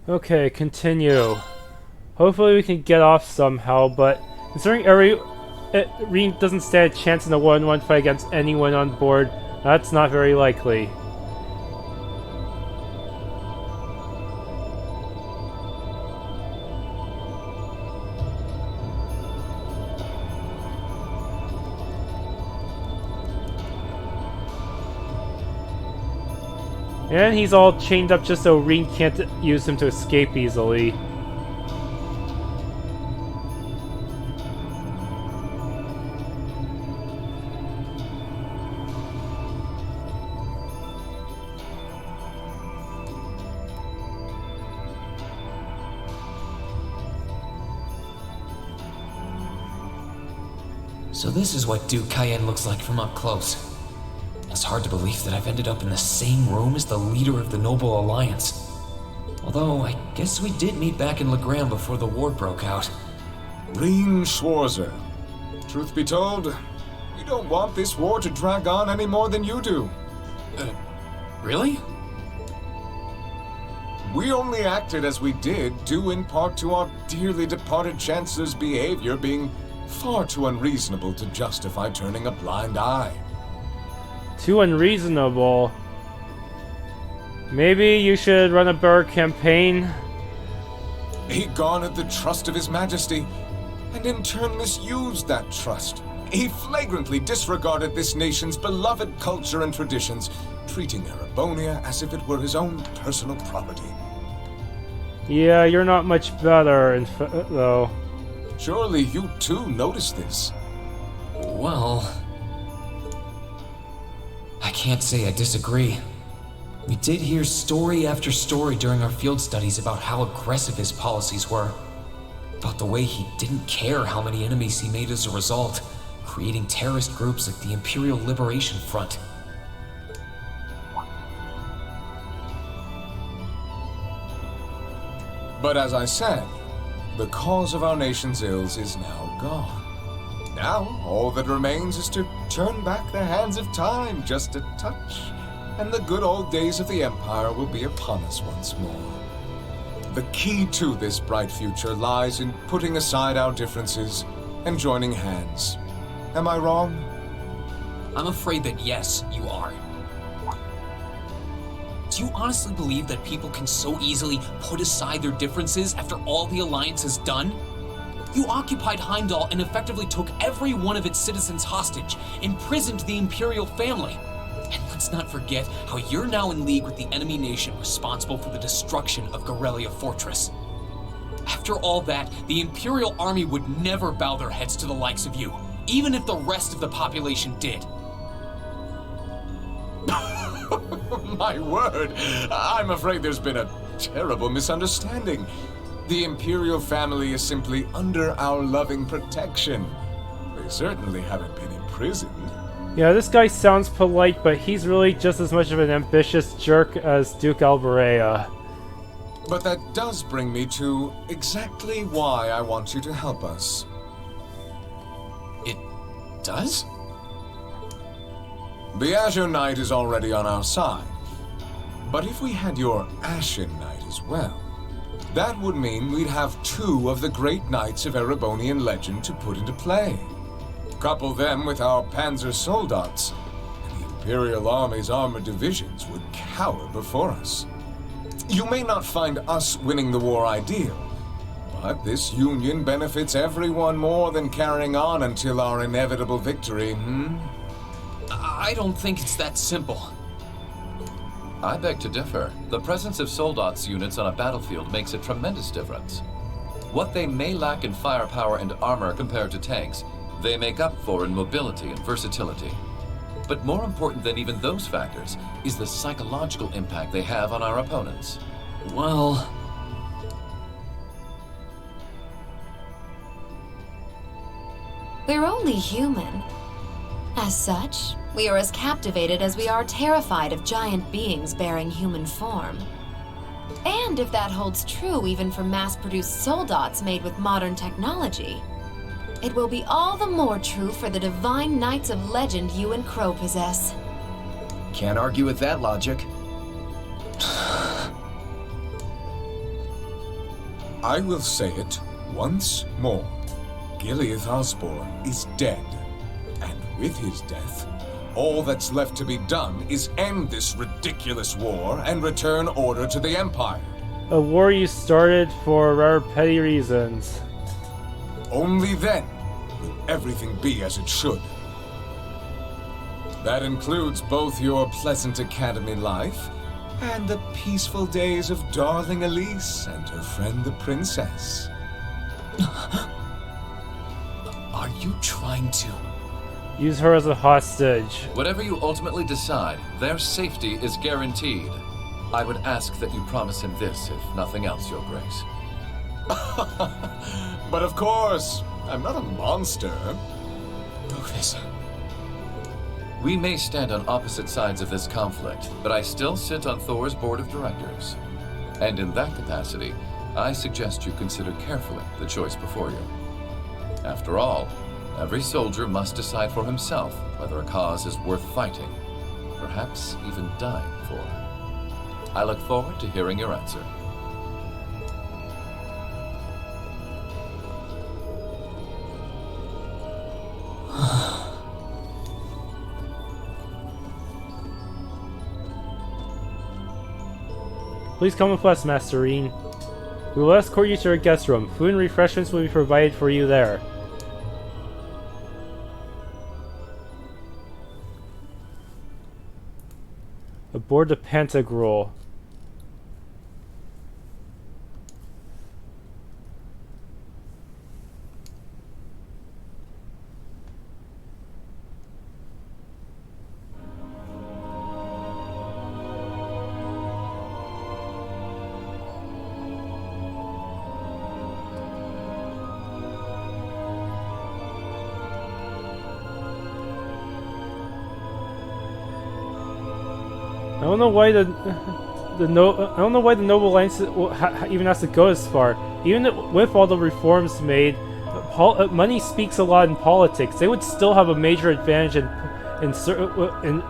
Okay, continue. Hopefully we can get off somehow, but considering Rean doesn't stand a chance in a 1-1 fight against anyone on board, that's not very likely. And he's all chained up just so Rean can't use him to escape easily. So this is what Duke Cayenne looks like from up close. It's hard to believe that I've ended up in the same room as the leader of the Noble Alliance. Although, I guess we did meet back in Legram before the war broke out. Rean Schwarzer. Truth be told, we don't want this war to drag on any more than you do. Really? We only acted as we did, due in part to our dearly departed Chancellor's behavior being far too unreasonable to justify turning a blind eye. Too unreasonable. Maybe you should run a better campaign? He garnered the trust of His Majesty, and in turn misused that trust. He flagrantly disregarded this nation's beloved culture and traditions, treating Erebonia as if it were his own personal property. Yeah, you're not much better, though. Surely you too noticed this. Well, I can't say I disagree. We did hear story after story during our field studies about how aggressive his policies were. About the way he didn't care how many enemies he made as a result, creating terrorist groups like the Imperial Liberation Front. But as I said, the cause of our nation's ills is now gone. Now, all that remains is to turn back the hands of time just a touch, and the good old days of the Empire will be upon us once more. The key to this bright future lies in putting aside our differences and joining hands. Am I wrong? I'm afraid that yes, you are. Do you honestly believe that people can so easily put aside their differences after all the Alliance has done? You occupied Heimdallr and effectively took every one of its citizens hostage, imprisoned the Imperial family. And let's not forget how you're now in league with the enemy nation responsible for the destruction of Garrelia Fortress. After all that, the Imperial Army would never bow their heads to the likes of you, even if the rest of the population did. My word, I'm afraid there's been a terrible misunderstanding. The Imperial family is simply under our loving protection. They certainly haven't been imprisoned. Yeah, this guy sounds polite, but he's really just as much of an ambitious jerk as Duke Alberea. But that does bring me to exactly why I want you to help us. It does? The Azure Knight is already on our side. But if we had your Ashen Knight as well, that would mean we'd have two of the great knights of Erebonian legend to put into play. Couple them with our Panzer Soldats, and the Imperial Army's armored divisions would cower before us. You may not find us winning the war ideal, but this union benefits everyone more than carrying on until our inevitable victory, I don't think it's that simple. I beg to differ. The presence of Soldats units on a battlefield makes a tremendous difference. What they may lack in firepower and armor compared to tanks, they make up for in mobility and versatility. But more important than even those factors is the psychological impact they have on our opponents. Well, we're only human. As such, we are as captivated as we are terrified of giant beings bearing human form. And if that holds true even for mass-produced soldats made with modern technology, it will be all the more true for the divine knights of legend you and Crow possess. Can't argue with that logic. I will say it once more. Gileath Osborne is dead. And with his death, all that's left to be done is end this ridiculous war and return order to the Empire. A war you started for rather petty reasons. Only then will everything be as it should. That includes both your pleasant academy life and the peaceful days of darling Elise and her friend the princess. Are you trying to... Use her as a hostage. Whatever you ultimately decide, their safety is guaranteed. I would ask that you promise him this, if nothing else, Your Grace. But of course, I'm not a monster. Rufus. We may stand on opposite sides of this conflict, but I still sit on Thor's board of directors. And in that capacity, I suggest you consider carefully the choice before you. After all, every soldier must decide for himself whether a cause is worth fighting, perhaps even dying for. I look forward to hearing your answer. Please come with us, Master Rean. We will escort you to our guest room. Food and refreshments will be provided for you there. Aboard the Pantagruel. I don't know why the Noble Alliance even has to go as far. Even with all the reforms made, money speaks a lot in politics. They would still have a major advantage in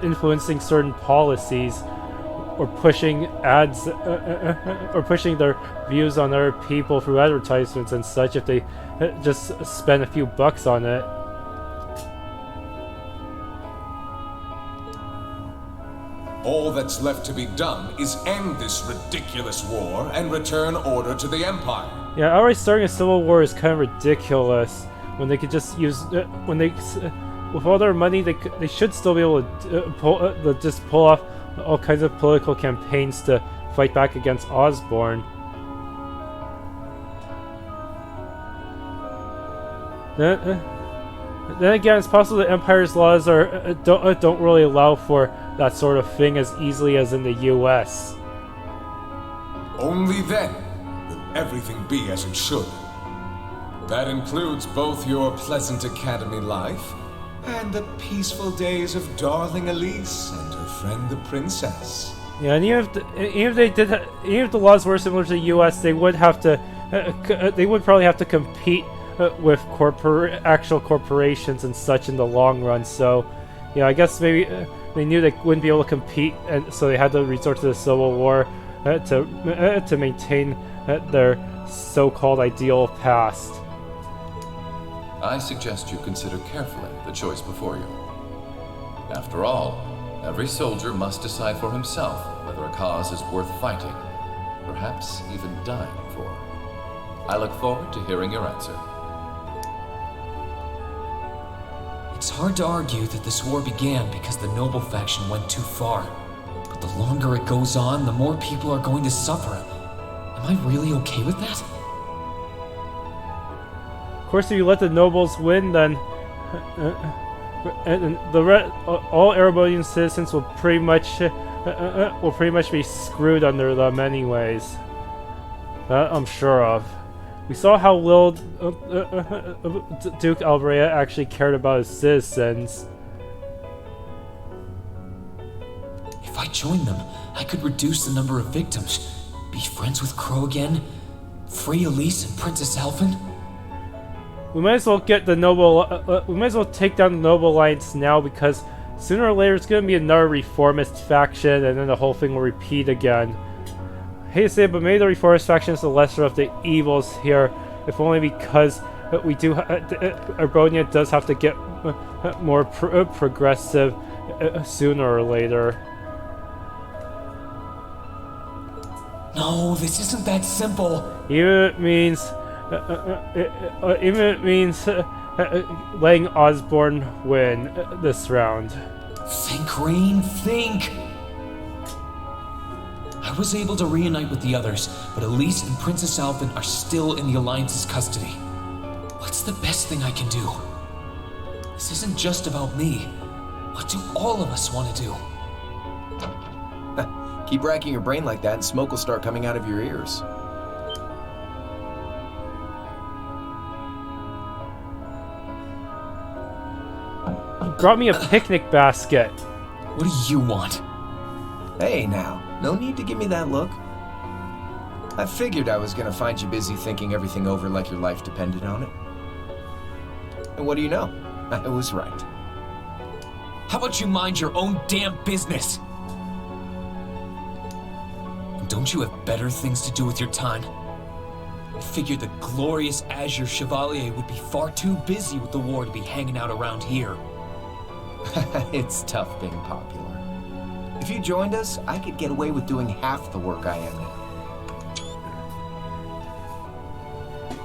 influencing certain policies, or pushing ads, or pushing their views on other people through advertisements and such. If they just spend a few bucks on it. All that's left to be done is end this ridiculous war and return order to the Empire. Yeah, already starting a civil war is kind of ridiculous. When they could just use, with all their money, they should still be able to just pull off all kinds of political campaigns to fight back against Osborne. Then again, it's possible that Empire's laws don't really allow for that sort of thing as easily as in the U.S. Only then will everything be as it should. That includes both your pleasant academy life and the peaceful days of darling Elise and her friend the princess. Yeah, and even if the laws were similar to the U.S., they would probably have to compete with actual corporations and such in the long run. So, yeah, I guess maybe they knew they wouldn't be able to compete, and so they had to resort to the Civil War to maintain their so-called ideal past. I suggest you consider carefully the choice before you. After all, every soldier must decide for himself whether a cause is worth fighting, perhaps even dying for. I look forward to hearing your answer. It's hard to argue that this war began because the noble faction went too far. But the longer it goes on, the more people are going to suffer. Am I really okay with that? Of course, if you let the nobles win, then all Erebonian citizens will pretty much be screwed under them anyways. That I'm sure of. We saw how little Duke Albrea actually cared about his citizens. If I joined them, I could reduce the number of victims, be friends with Crow again, free Elise and Princess Elfin. We might as well get the noble. We might as well take down the Noble Alliance now, because sooner or later it's going to be another reformist faction, and then the whole thing will repeat again. hate to say it, but maybe the Reformist faction is the lesser of the evils here, if only because we do. Erebonia does have to get more progressive sooner or later. No, this isn't that simple. Even it means letting Osborne win this round. Think, Rean, think! I was able to reunite with the others, but Elise and Princess Alvin are still in the Alliance's custody. What's the best thing I can do? This isn't just about me. What do all of us want to do? Keep racking your brain like that and smoke will start coming out of your ears. Brought me a picnic basket. What do you want? Hey now, no need to give me that look. I figured I was gonna find you busy thinking everything over like your life depended on it. And what do you know? I was right. How about you mind your own damn business? And don't you have better things to do with your time? I figured the glorious Azure Chevalier would be far too busy with the war to be hanging out around here. It's tough being popular. If you joined us, I could get away with doing half the work I am now.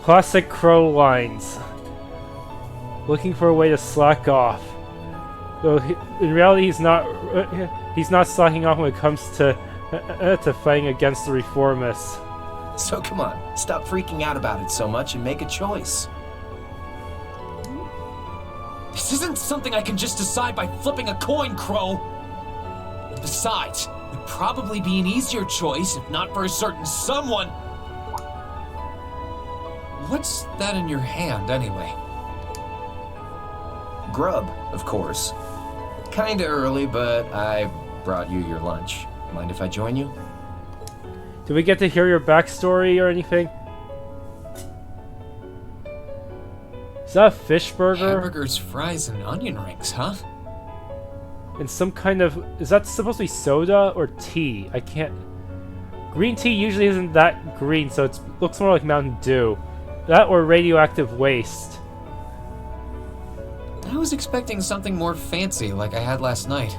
Classic Crow lines. Looking for a way to slack off. Though in reality, he's not slacking off when it comes to fighting against the reformists. So come on, stop freaking out about it so much and make a choice. This isn't something I can just decide by flipping a coin, Crow. And besides, it'd probably be an easier choice if not for a certain someone. What's that in your hand, anyway? Grub, of course. Kinda early, but I brought you your lunch. Mind if I join you? Do we get to hear your backstory or anything? Is that a fish burger? Hamburgers, fries, and onion rings, huh? And some kind of... Is that supposed to be soda or tea? I can't... Green tea usually isn't that green, so it looks more like Mountain Dew. That or radioactive waste. I was expecting something more fancy like I had last night.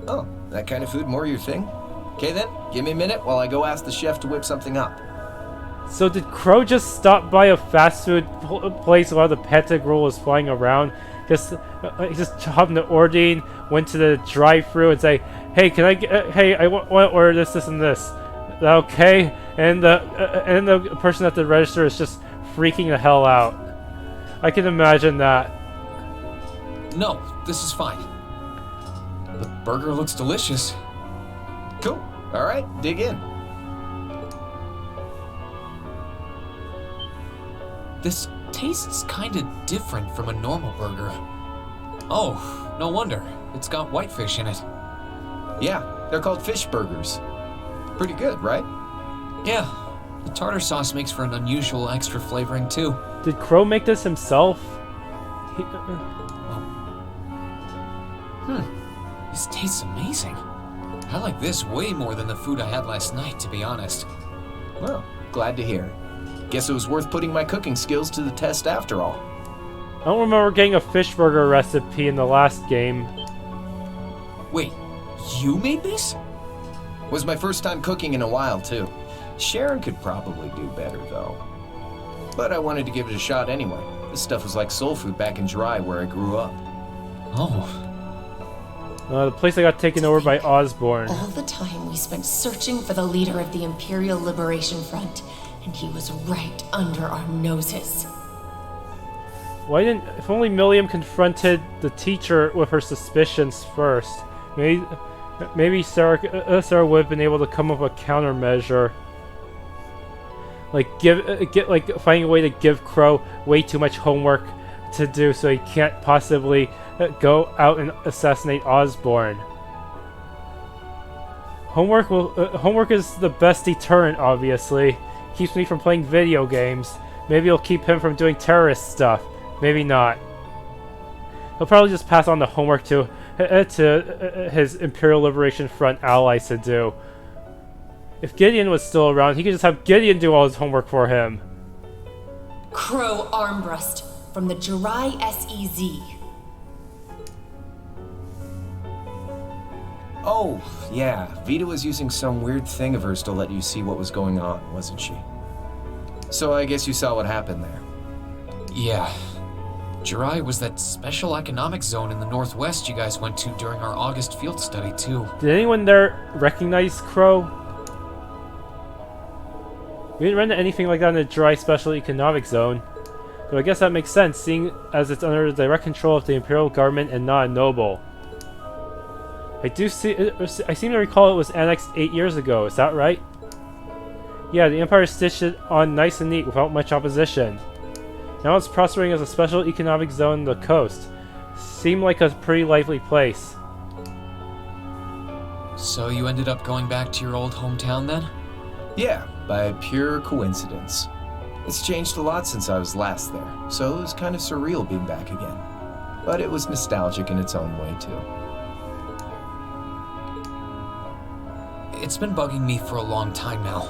Oh, that kind of food more your thing? Okay then, give me a minute while I go ask the chef to whip something up. So did Crow just stop by a fast food place while the Pantagruel was flying around? He just chopped the ordine, went to the drive-thru and say, "Hey, can I get? Hey, I want to order this, this, and this. Is that okay?" And the person at the register is just freaking the hell out. I can imagine that. No, this is fine. The burger looks delicious. Cool. All right, dig in. This tastes kinda different from a normal burger. Oh, no wonder. It's got whitefish in it. Yeah, they're called fish burgers. Pretty good, right? Yeah, the tartar sauce makes for an unusual extra flavoring too. Did Crow make this himself? This tastes amazing. I like this way more than the food I had last night, to be honest. Well, glad to hear. Guess it was worth putting my cooking skills to the test after all. I don't remember getting a fish burger recipe in the last game. Wait, you made this? Was my first time cooking in a while, too. Sharon could probably do better, though. But I wanted to give it a shot anyway. This stuff was like soul food back in Dry, where I grew up. Oh. The place I got taken over by Osborne. All the time we spent searching for the leader of the Imperial Liberation Front, and he was right under our noses. Why didn't... If only Milliam confronted the teacher with her suspicions first. Maybe Sarah would have been able to come up with a countermeasure. Like, finding a way to give Crow way too much homework to do so he can't possibly go out and assassinate Osborne. Homework is the best deterrent, obviously. Keeps me from playing video games. Maybe it'll keep him from doing terrorist stuff. Maybe not. He'll probably just pass on the homework to his Imperial Liberation Front allies to do. if Gideon was still around, he could just have Gideon do all his homework for him. Crow Armbrust from the Jirai SEZ. Oh, yeah. Vita was using some weird thing of hers to let you see what was going on, wasn't she? So I guess you saw what happened there. Yeah. Jirai was that special economic zone in the northwest you guys went to during our August field study, too. Did anyone there recognize Crow? We didn't run into anything like that in the Jirai Special Economic Zone. Though I guess that makes sense, seeing as it's under the direct control of the Imperial government and not a noble. I seem to recall it was annexed 8 years ago, is that right? Yeah, the Empire stitched it on nice and neat without much opposition. Now it's prospering as a special economic zone on the coast. Seemed like a pretty lively place. So you ended up going back to your old hometown then? Yeah, by pure coincidence. It's changed a lot since I was last there, so it was kind of surreal being back again. But it was nostalgic in its own way, too. It's been bugging me for a long time now.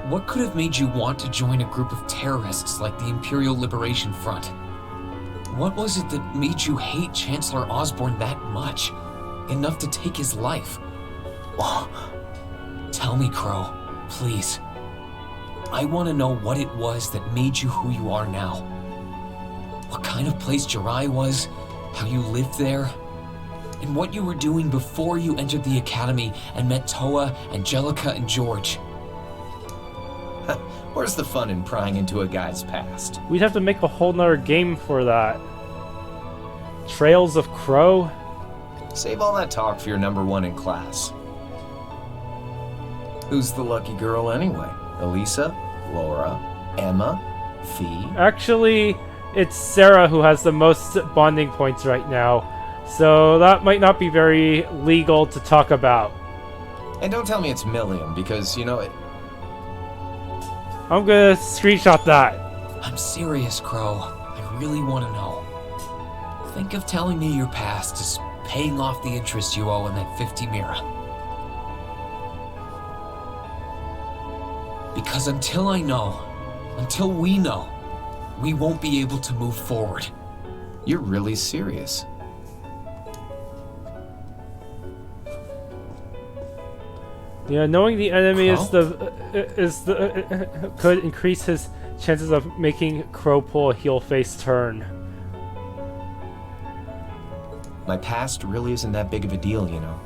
What could have made you want to join a group of terrorists like the Imperial Liberation Front? What was it that made you hate Chancellor Osborne that much? Enough to take his life? Tell me, Crow, please. I want to know what it was that made you who you are now. What kind of place Jirai was, how you lived there, and what you were doing before you entered the academy and met Toa, Angelica, and George. Where's the fun in prying into a guy's past? We'd have to make a whole nother game for that. Trails of Crow? Save all that talk for your number one in class. Who's the lucky girl anyway? Elisa? Laura? Emma? Fee? Actually, it's Sarah who has the most bonding points right now. So that might not be very legal to talk about. And don't tell me it's Milliam, because, you know, it... I'm gonna screenshot that. I'm serious, Crow. I really want to know. Think of telling me your past as paying off the interest you owe in that 50 Mira. Because until I know, until we know, we won't be able to move forward. You're really serious. Yeah, knowing the enemy Crow? could increase his chances of making Crow pull a heel face turn. My past really isn't that big of a deal, you know.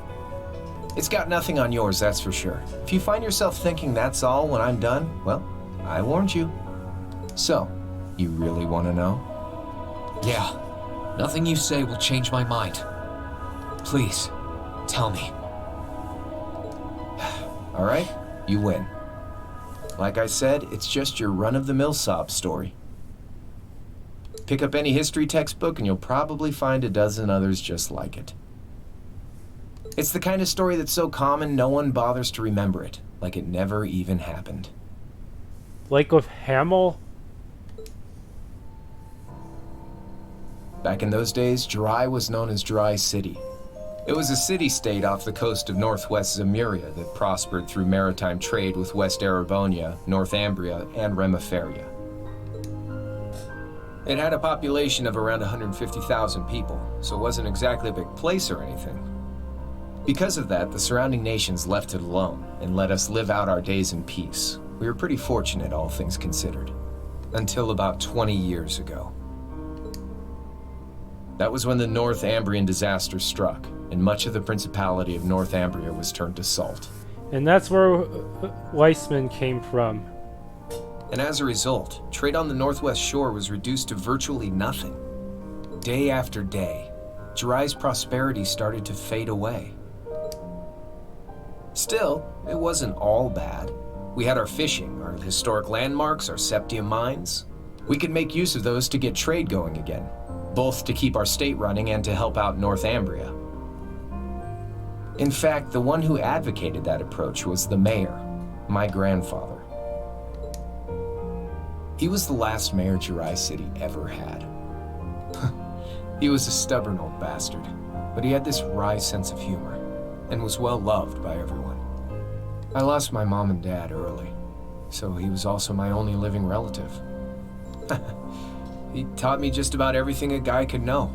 It's got nothing on yours, that's for sure. If you find yourself thinking that's all when I'm done, well, I warned you. So, you really want to know? Yeah. Nothing you say will change my mind. Please, tell me. All right, you win. Like I said, it's just your run-of-the-mill sob story. Pick up any history textbook and you'll probably find a dozen others just like it. It's the kind of story that's so common no one bothers to remember it, like it never even happened. Like with Hamel? Back in those days, Jirai was known as Jirai City. It was a city-state off the coast of northwest Zemuria that prospered through maritime trade with West Erebonia, Northumbria, and Remiferia. It had a population of around 150,000 people, so it wasn't exactly a big place or anything. Because of that, the surrounding nations left it alone and let us live out our days in peace. We were pretty fortunate, all things considered. Until about 20 years ago. That was when the Northumbrian disaster struck, and much of the Principality of Northumbria was turned to salt. And that's where Weissman came from. And as a result, trade on the northwest shore was reduced to virtually nothing. Day after day, Jirai's prosperity started to fade away. Still, it wasn't all bad. We had our fishing, our historic landmarks, our septium mines. We could make use of those to get trade going again, both to keep our state running and to help out Northumbria. In fact, the one who advocated that approach was the mayor, my grandfather. He was the last mayor Jirai City ever had. He was a stubborn old bastard, but he had this wry sense of humor and was well loved by everyone. I lost my mom and dad early, so he was also my only living relative. He taught me just about everything a guy could know.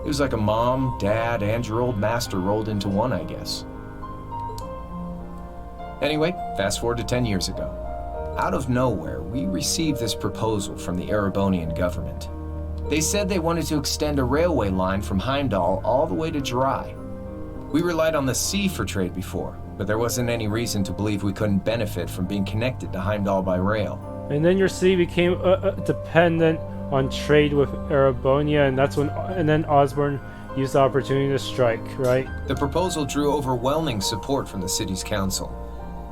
It was like a mom, dad, and your old master rolled into one, I guess. Anyway, fast forward to 10 years ago. Out of nowhere, we received this proposal from the Erebonian government. They said they wanted to extend a railway line from Heimdallr all the way to Dry. We relied on the sea for trade before, but there wasn't any reason to believe we couldn't benefit from being connected to Heimdallr by rail. And then your city became dependent on trade with Erebonia, and then Osborne used the opportunity to strike, right? The proposal drew overwhelming support from the city's council,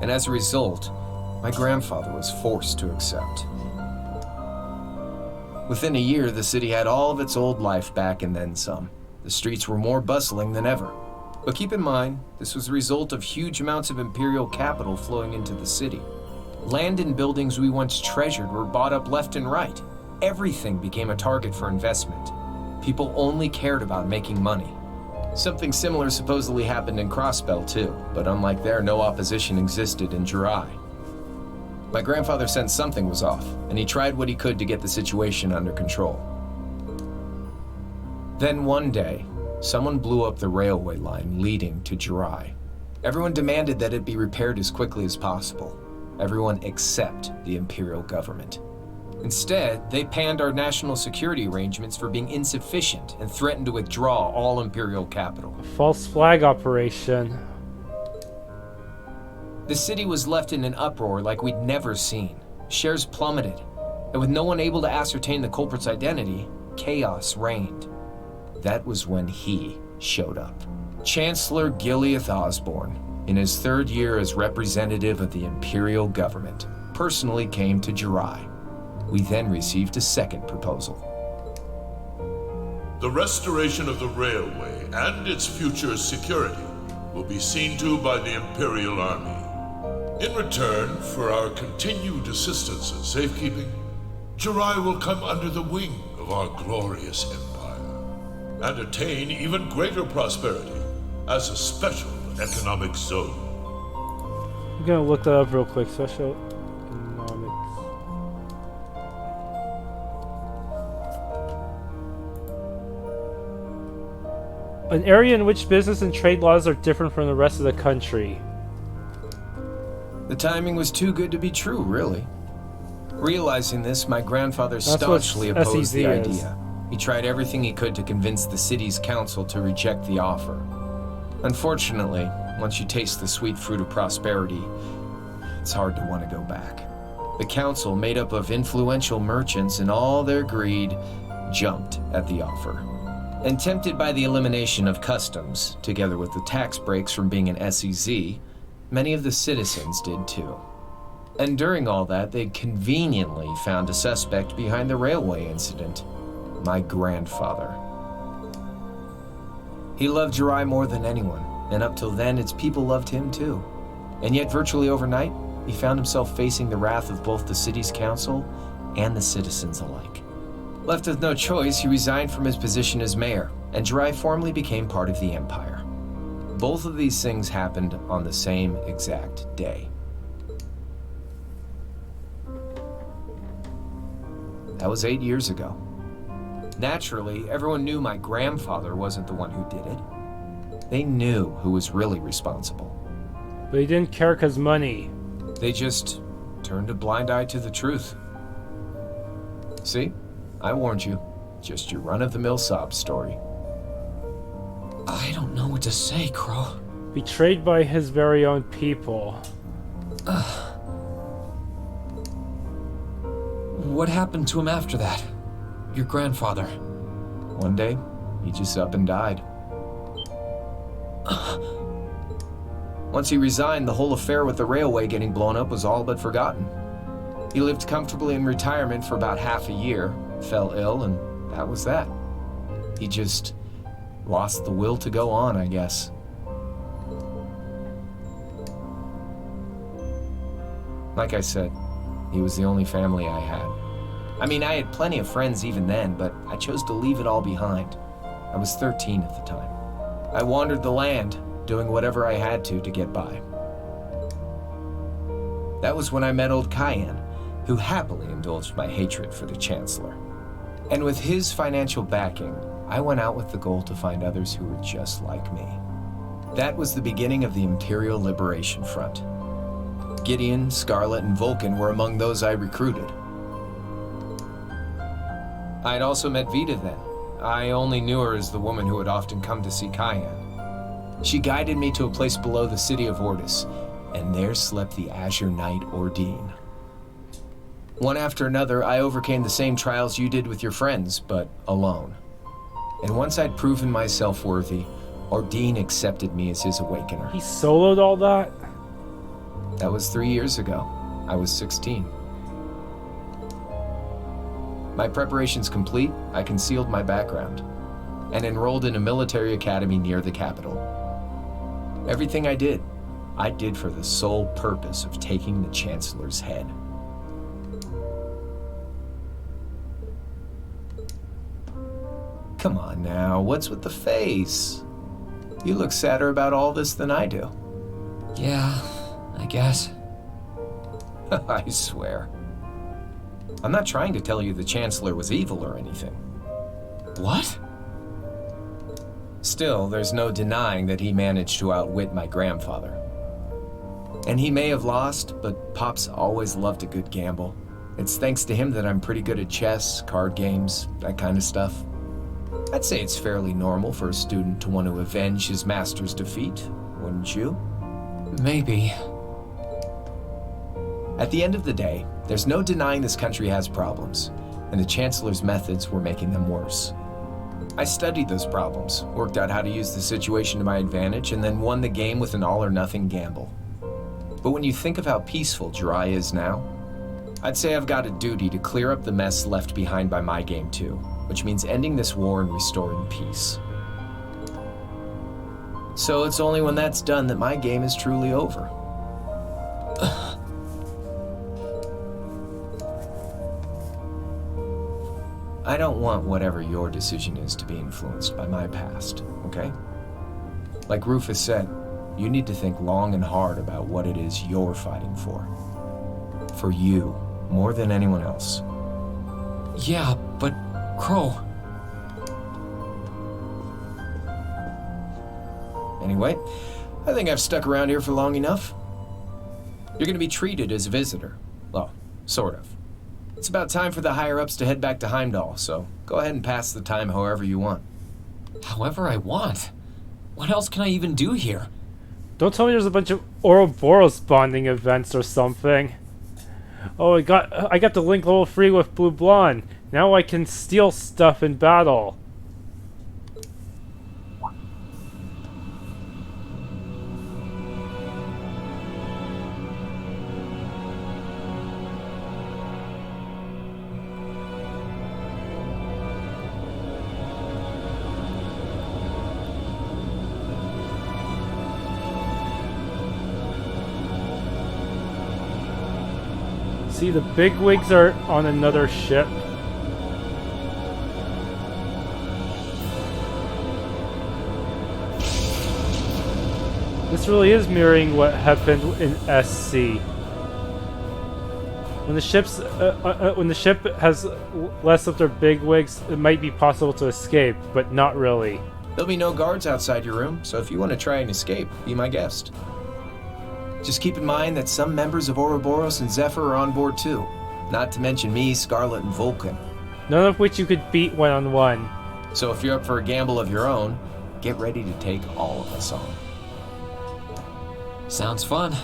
and as a result, my grandfather was forced to accept. Within a year, the city had all of its old life back and then some. The streets were more bustling than ever. But keep in mind, this was the result of huge amounts of imperial capital flowing into the city. Land and buildings we once treasured were bought up left and right. Everything became a target for investment. People only cared about making money. Something similar supposedly happened in Crossbell too, but unlike there, no opposition existed in Dry. My grandfather sensed something was off, and he tried what he could to get the situation under control. Then one day, someone blew up the railway line leading to Dry. Everyone demanded that it be repaired as quickly as possible. Everyone except the Imperial government. Instead, they panned our national security arrangements for being insufficient and threatened to withdraw all Imperial capital. False flag operation. The city was left in an uproar like we'd never seen. Shares plummeted, and with no one able to ascertain the culprit's identity, chaos reigned. That was when he showed up. Chancellor Gileath Osborne, in his third year as representative of the Imperial government, personally came to Dry. We then received a second proposal. The restoration of the railway and its future security will be seen to by the Imperial Army. In return for our continued assistance in safekeeping, Dry will come under the wing of our glorious empire and attain even greater prosperity as a special economic zone. I'm gonna look that up real quick. Special economics. An area in which business and trade laws are different from the rest of the country. The timing was too good to be true, really. Realizing this, my grandfather staunchly opposed the idea. He tried everything he could to convince the city's council to reject the offer. Unfortunately, once you taste the sweet fruit of prosperity, it's hard to want to go back. The council, made up of influential merchants and all their greed, jumped at the offer. And tempted by the elimination of customs, together with the tax breaks from being an SEZ, many of the citizens did too. And during all that, they'd conveniently found a suspect behind the railway incident. My grandfather. He loved Dry more than anyone, and up till then, its people loved him too. And yet, virtually overnight, he found himself facing the wrath of both the city's council and the citizens alike. Left with no choice, he resigned from his position as mayor, and Dry formally became part of the empire. Both of these things happened on the same exact day. That was 8 years ago. Naturally, everyone knew my grandfather wasn't the one who did it. They knew who was really responsible. But he didn't care because money. They just turned a blind eye to the truth. See? I warned you. Just your run-of-the-mill sob story. I don't know what to say, Crow. Betrayed by his very own people. What happened to him after that? Your grandfather. One day, he just up and died. Once he resigned, the whole affair with the railway getting blown up was all but forgotten. He lived comfortably in retirement for about half a year, fell ill, and that was that. He just lost the will to go on, I guess. Like I said, he was the only family I had. I mean, I had plenty of friends even then, but I chose to leave it all behind. I was 13 at the time. I wandered the land, doing whatever I had to get by. That was when I met old Cayenne, who happily indulged my hatred for the Chancellor. And with his financial backing, I went out with the goal to find others who were just like me. That was the beginning of the Imperial Liberation Front. Gideon, Scarlet, and Vulcan were among those I recruited. I'd also met Vita then. I only knew her as the woman who had often come to see Cayenne. She guided me to a place below the city of Ortis, and there slept the Azure Knight Ordine. One after another, I overcame the same trials you did with your friends, but alone. And once I'd proven myself worthy, Ordine accepted me as his awakener. He soloed all that? That was 3 years ago. I was 16. My preparations complete, I concealed my background and enrolled in a military academy near the capital. Everything I did for the sole purpose of taking the Chancellor's head. Come on now, what's with the face? You look sadder about all this than I do. Yeah, I guess. I swear. I'm not trying to tell you the Chancellor was evil or anything. What? Still, there's no denying that he managed to outwit my grandfather. And he may have lost, but Pop's always loved a good gamble. It's thanks to him that I'm pretty good at chess, card games, that kind of stuff. I'd say it's fairly normal for a student to want to avenge his master's defeat, wouldn't you? Maybe. At the end of the day, there's no denying this country has problems, and the Chancellor's methods were making them worse. I studied those problems, worked out how to use the situation to my advantage, and then won the game with an all-or-nothing gamble. But when you think of how peaceful Jirai is now, I'd say I've got a duty to clear up the mess left behind by my game too, which means ending this war and restoring peace. So it's only when that's done that my game is truly over. I don't want whatever your decision is to be influenced by my past, okay? Like Rufus said, you need to think long and hard about what it is you're fighting for. For you, more than anyone else. Yeah, but Crow... Anyway, I think I've stuck around here for long enough. You're gonna be treated as a visitor. Well, sort of. It's about time for the higher-ups to head back to Heimdallr, so go ahead and pass the time however you want. However I want? What else can I even do here? Don't tell me there's a bunch of Ouroboros bonding events or something. Oh, I got the link level free with Blue Blonde. Now I can steal stuff in battle. See, the bigwigs are on another ship. This really is mirroring what happened in SC. When the ship has less of their bigwigs, it might be possible to escape, but not really. There'll be no guards outside your room, so if you want to try and escape, be my guest. Just keep in mind that some members of Ouroboros and Zephyr are on board too. Not to mention me, Scarlet, and Vulcan. None of which you could beat one-on-one. So if you're up for a gamble of your own, get ready to take all of us on. Sounds fun.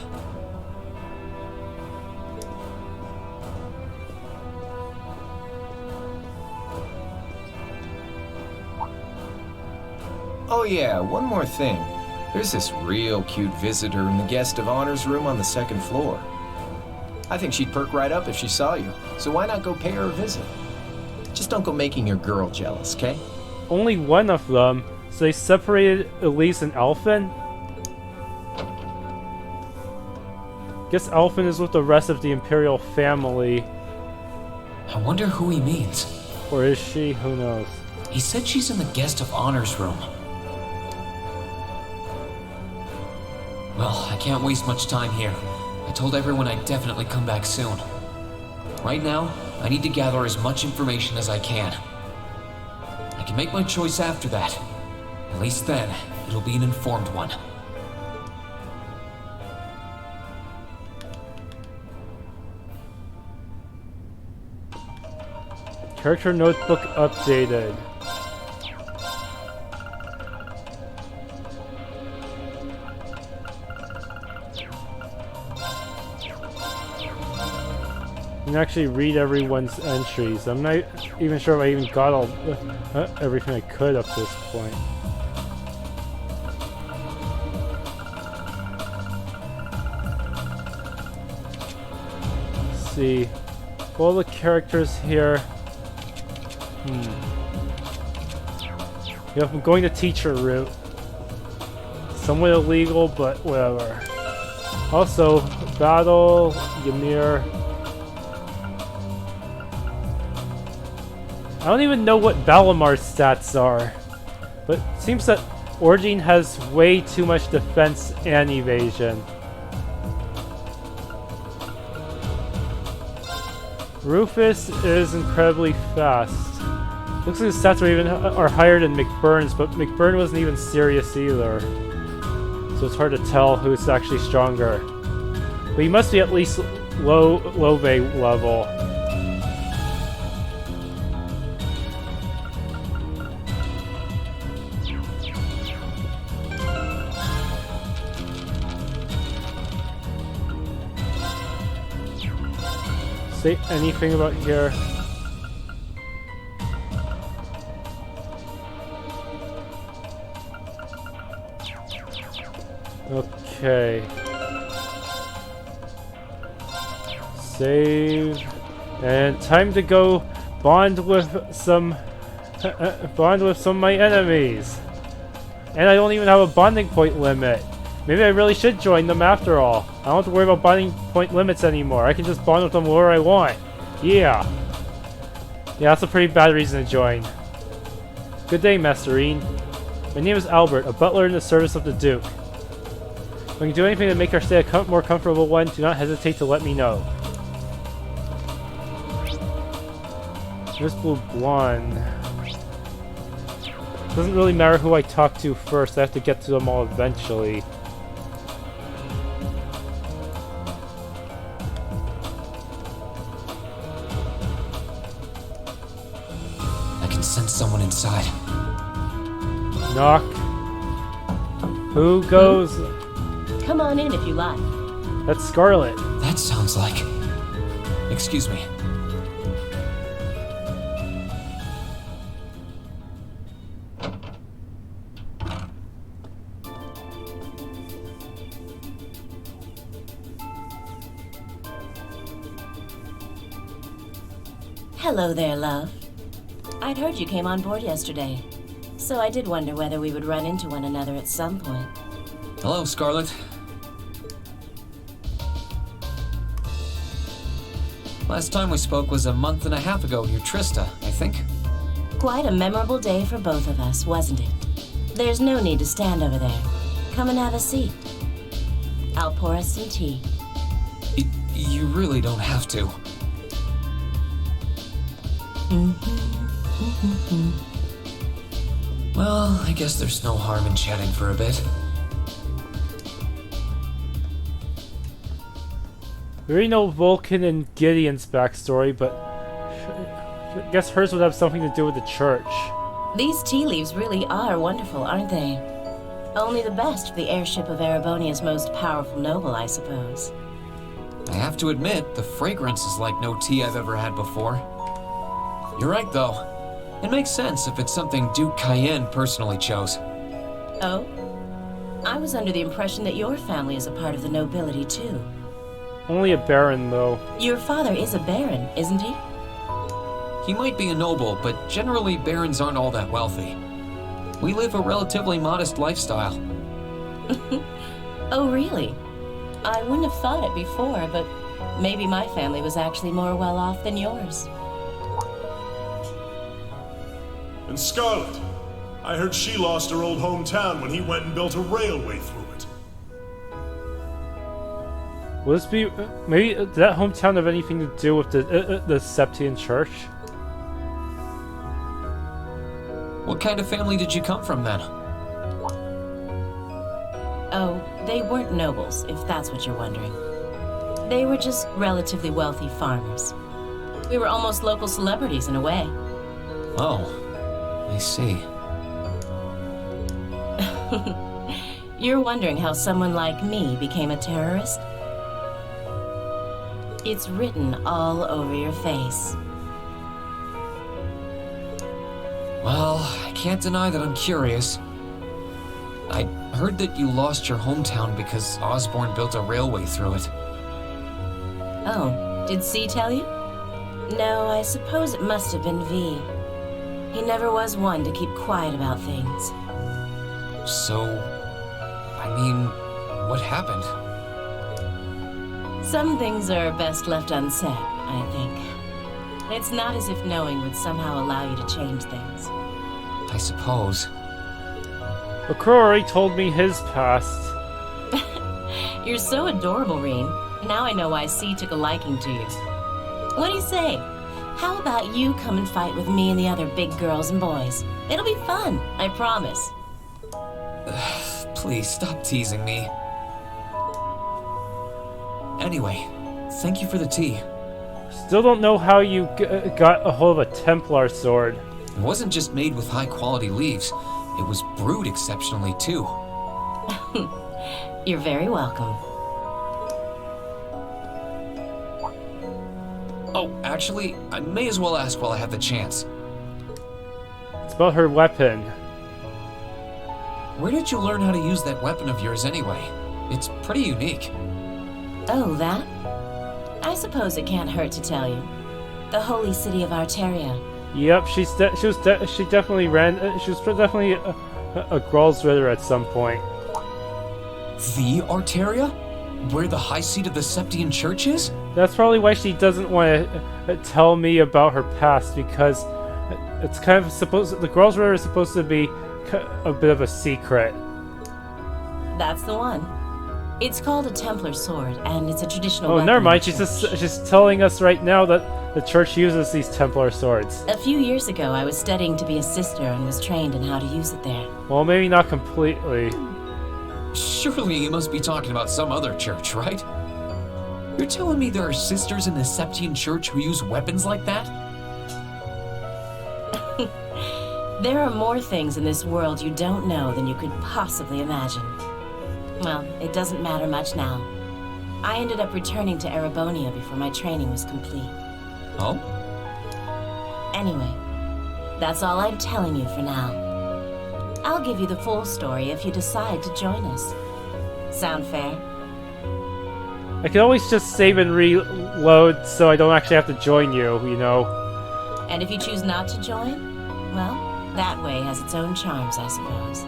Oh yeah, one more thing. There's this real cute visitor in the guest of honor's room on the second floor. I think she'd perk right up if she saw you, so why not go pay her a visit? Just don't go making your girl jealous, okay? Only one of them, so they separated Elise and Elfin? Guess Elfin is with the rest of the Imperial family. I wonder who he means. Or is she? Who knows? He said she's in the guest of honor's room. Well, I can't waste much time here. I told everyone I'd definitely come back soon. Right now, I need to gather as much information as I can. I can make my choice after that. At least then, it'll be an informed one. Character notebook updated. You can actually read everyone's entries. I'm not even sure if I even got all everything I could up this point. Let's see. All the characters here. Yep, I'm going the teacher route. Somewhat illegal, but whatever. Also, Battle, Ymir. I don't even know what Valimar's stats are, but it seems that Origin has way too much defense and evasion. Rufus is incredibly fast. Looks like his stats are higher than McBurn's, but McBurn wasn't even serious either. So it's hard to tell who's actually stronger. But he must be at least low level. Say anything about here? Okay. Save. And time to go bond with some of my enemies. And I don't even have a bonding point limit. Maybe I really should join them after all. I don't have to worry about bonding point limits anymore. I can just bond with them wherever I want. Yeah. Yeah, that's a pretty bad reason to join. Good day, Master Rean. My name is Albert, a butler in the service of the Duke. When you do anything to make our stay a more comfortable one, do not hesitate to let me know. Miss Blue Blonde. Doesn't really matter who I talk to first, I have to get to them all eventually. I can sense someone inside. Knock. Who goes? Come on in if you like. That's Scarlet. That sounds like... Excuse me. Hello there, love. I'd heard you came on board yesterday, so I did wonder whether we would run into one another at some point. Hello, Scarlet. Last time we spoke was a month and a half ago near Trista, I think. Quite a memorable day for both of us, wasn't it? There's no need to stand over there. Come and have a seat. I'll pour us some tea. You really don't have to. Well, I guess there's no harm in chatting for a bit. We already know Vulcan and Gideon's backstory, but I guess hers would have something to do with the church. These tea leaves really are wonderful, aren't they? Only the best for the airship of Erebonia's most powerful noble, I suppose. I have to admit, the fragrance is like no tea I've ever had before. You're right, though. It makes sense if it's something Duke Cayenne personally chose. Oh? I was under the impression that your family is a part of the nobility, too. Only a baron, though. Your father is a baron, isn't he? He might be a noble, but generally barons aren't all that wealthy. We live a relatively modest lifestyle. Oh, really? I wouldn't have thought it before, but maybe my family was actually more well off than yours. And Scarlet, I heard she lost her old hometown when he went and built a railway through it. Will this be maybe did that hometown have anything to do with the Septian Church? What kind of family did you come from then? Oh, they weren't nobles, if that's what you're wondering. They were just relatively wealthy farmers. We were almost local celebrities in a way. Oh, I see. You're wondering how someone like me became a terrorist? It's written all over your face. Well, I can't deny that I'm curious. I heard that you lost your hometown because Osborne built a railway through it. Oh, did C tell you? No, I suppose it must have been V. He never was one to keep quiet about things. So, I mean, what happened? Some things are best left unsaid, I think. It's not as if knowing would somehow allow you to change things. I suppose. But Crow already told me his past. You're so adorable, Rean. Now I know why C took a liking to you. What do you say? How about you come and fight with me and the other big girls and boys? It'll be fun, I promise. Please, stop teasing me. Anyway, thank you for the tea. Still don't know how you got a hold of a Templar sword. It wasn't just made with high-quality leaves. It was brewed exceptionally, too. You're very welcome. Oh, actually, I may as well ask while I have the chance. It's about her weapon. Where did you learn how to use that weapon of yours anyway? It's pretty unique. Oh, that? I suppose it can't hurt to tell you. The holy city of Arteria. Yep, she definitely ran. She was definitely a Gral's Ritter at some point. The Arteria? Where the high seat of the Septian Church is? That's probably why she doesn't want to tell me about her past, because it's kind of supposed. The Gral's Ritter is supposed to be a bit of a secret. That's the one. It's called a Templar sword, and it's a traditional Oh, weapon never mind. of the She's telling us right now that the church uses these Templar swords. A few years ago, I was studying to be a sister and was trained in how to use it there. Well, maybe not completely. Surely you must be talking about some other church, right? You're telling me there are sisters in the Septian Church who use weapons like that? There are more things in this world you don't know than you could possibly imagine. Well, it doesn't matter much now. I ended up returning to Erebonia before my training was complete. Oh? Anyway, that's all I'm telling you for now. I'll give you the full story if you decide to join us. Sound fair? I can always just save and reload so I don't actually have to join you, you know. And if you choose not to join, well, that way has its own charms, I suppose.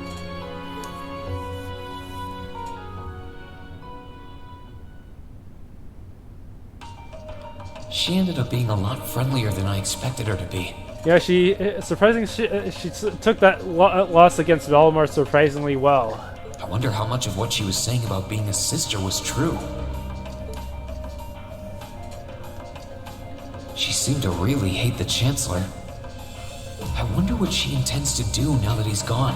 She ended up being a lot friendlier than I expected her to be. Yeah, she took that loss against Valimar surprisingly well. I wonder how much of what she was saying about being a sister was true. She seemed to really hate the Chancellor. I wonder what she intends to do now that he's gone.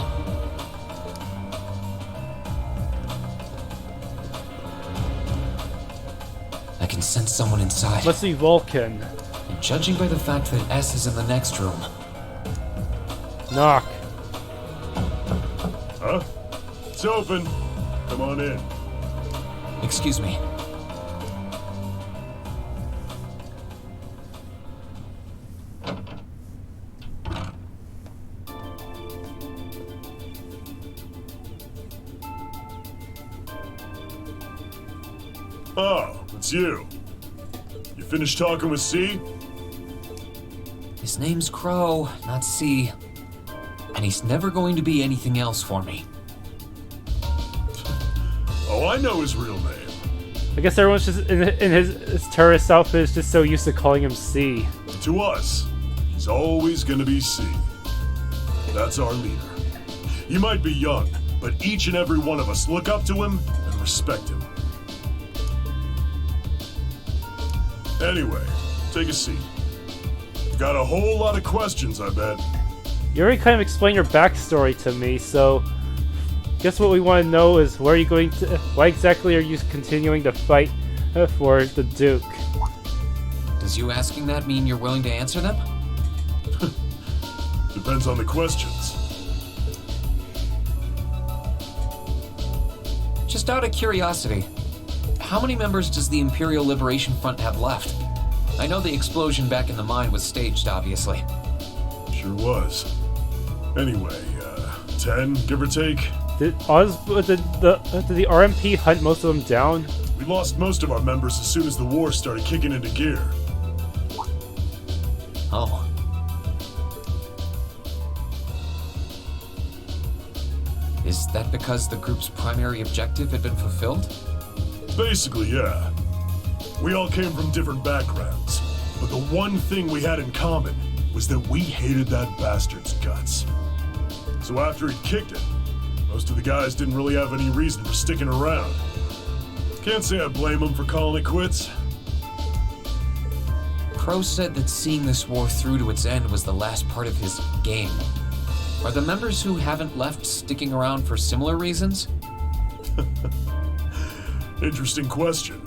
I can sense someone inside. Must be Vulcan. And judging by the fact that S is in the next room. Knock. Huh? It's open. Come on in. Excuse me. Oh, it's you. You finished talking with C? His name's Crow, not C. And he's never going to be anything else for me. Oh, I know his real name. I guess everyone's just in his terrorist outfit is just so used to calling him C. To us, he's always gonna be C. That's our leader. He might be young, but each and every one of us look up to him and respect him. Anyway, take a seat. Got a whole lot of questions, I bet. You already kind of explained your backstory to me, so guess what we want to know is where are you going to? Why exactly are you continuing to fight for the Duke? Does you asking that mean you're willing to answer them? Depends on the questions. Just out of curiosity, how many members does the Imperial Liberation Front have left? I know the explosion back in the mine was staged, obviously. Sure was. Anyway, 10, give or take. Did the RMP hunt most of them down? We lost most of our members as soon as the war started kicking into gear. Oh. Is that because the group's primary objective had been fulfilled? Basically, yeah. We all came from different backgrounds, but the one thing we had in common was that we hated that bastard's guts. So after he kicked it, most of the guys didn't really have any reason for sticking around. Can't say I blame them for calling it quits. Crow said that seeing this war through to its end was the last part of his game. Are the members who haven't left sticking around for similar reasons? Interesting question.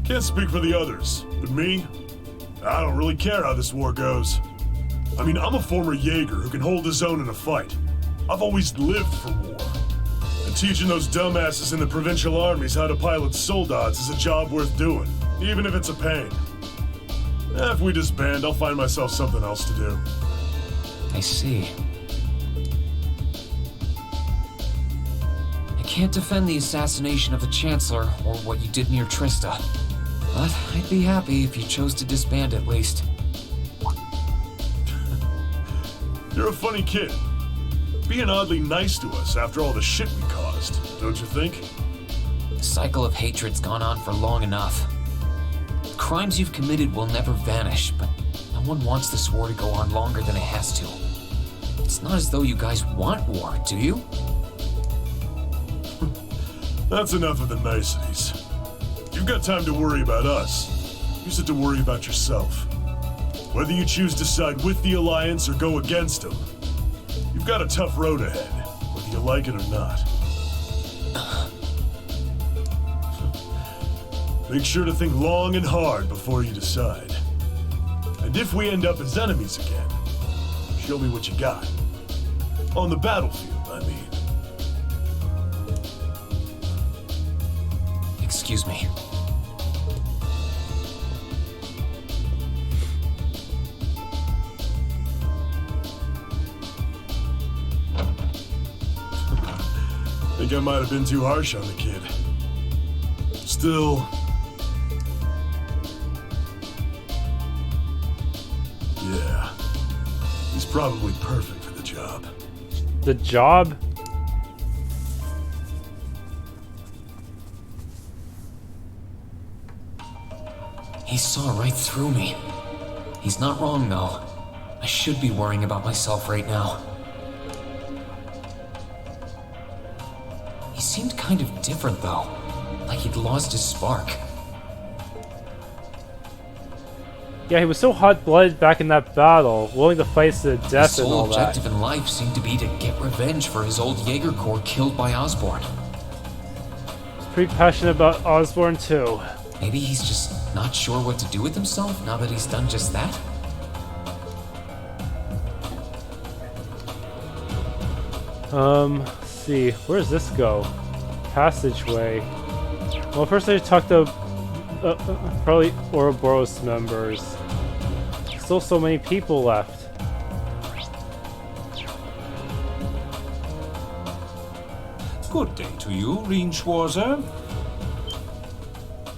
Can't speak for the others, but me, I don't really care how this war goes. I mean, I'm a former Jaeger who can hold his own in a fight. I've always lived for war. And teaching those dumbasses in the provincial armies how to pilot soldats is a job worth doing, even if it's a pain. If we disband, I'll find myself something else to do. I see. I can't defend the assassination of the Chancellor or what you did near Trista, but I'd be happy if you chose to disband at least. You're a funny kid. Being oddly nice to us after all the shit we caused, don't you think? The cycle of hatred's gone on for long enough. The crimes you've committed will never vanish, but no one wants this war to go on longer than it has to. It's not as though you guys want war, do you? That's enough of the niceties. You've got time to worry about us. Use it to worry about yourself. Whether you choose to side with the Alliance or go against them, you've got a tough road ahead, whether you like it or not. Make sure to think long and hard before you decide. And if we end up as enemies again, show me what you got. On the battlefield, I mean. Excuse me. Think I might have been too harsh on the kid. Still... yeah. He's probably perfect for the job. The job? He saw right through me. He's not wrong, though. I should be worrying about myself right now. He seemed kind of different, though. Like he'd lost his spark. Yeah, he was so hot-blooded back in that battle, willing to fight to the death His and sole all that. objective in life seemed to be to get revenge for his old Jaeger Corps killed by Osborn. Pretty passionate about Osborn too. Maybe he's just not sure what to do with himself now that he's done just that? Let's see, where does this go? Passageway. Well, first I talked to probably Ouroboros members. Still so many people left. Good day to you, Rean Schwarzer.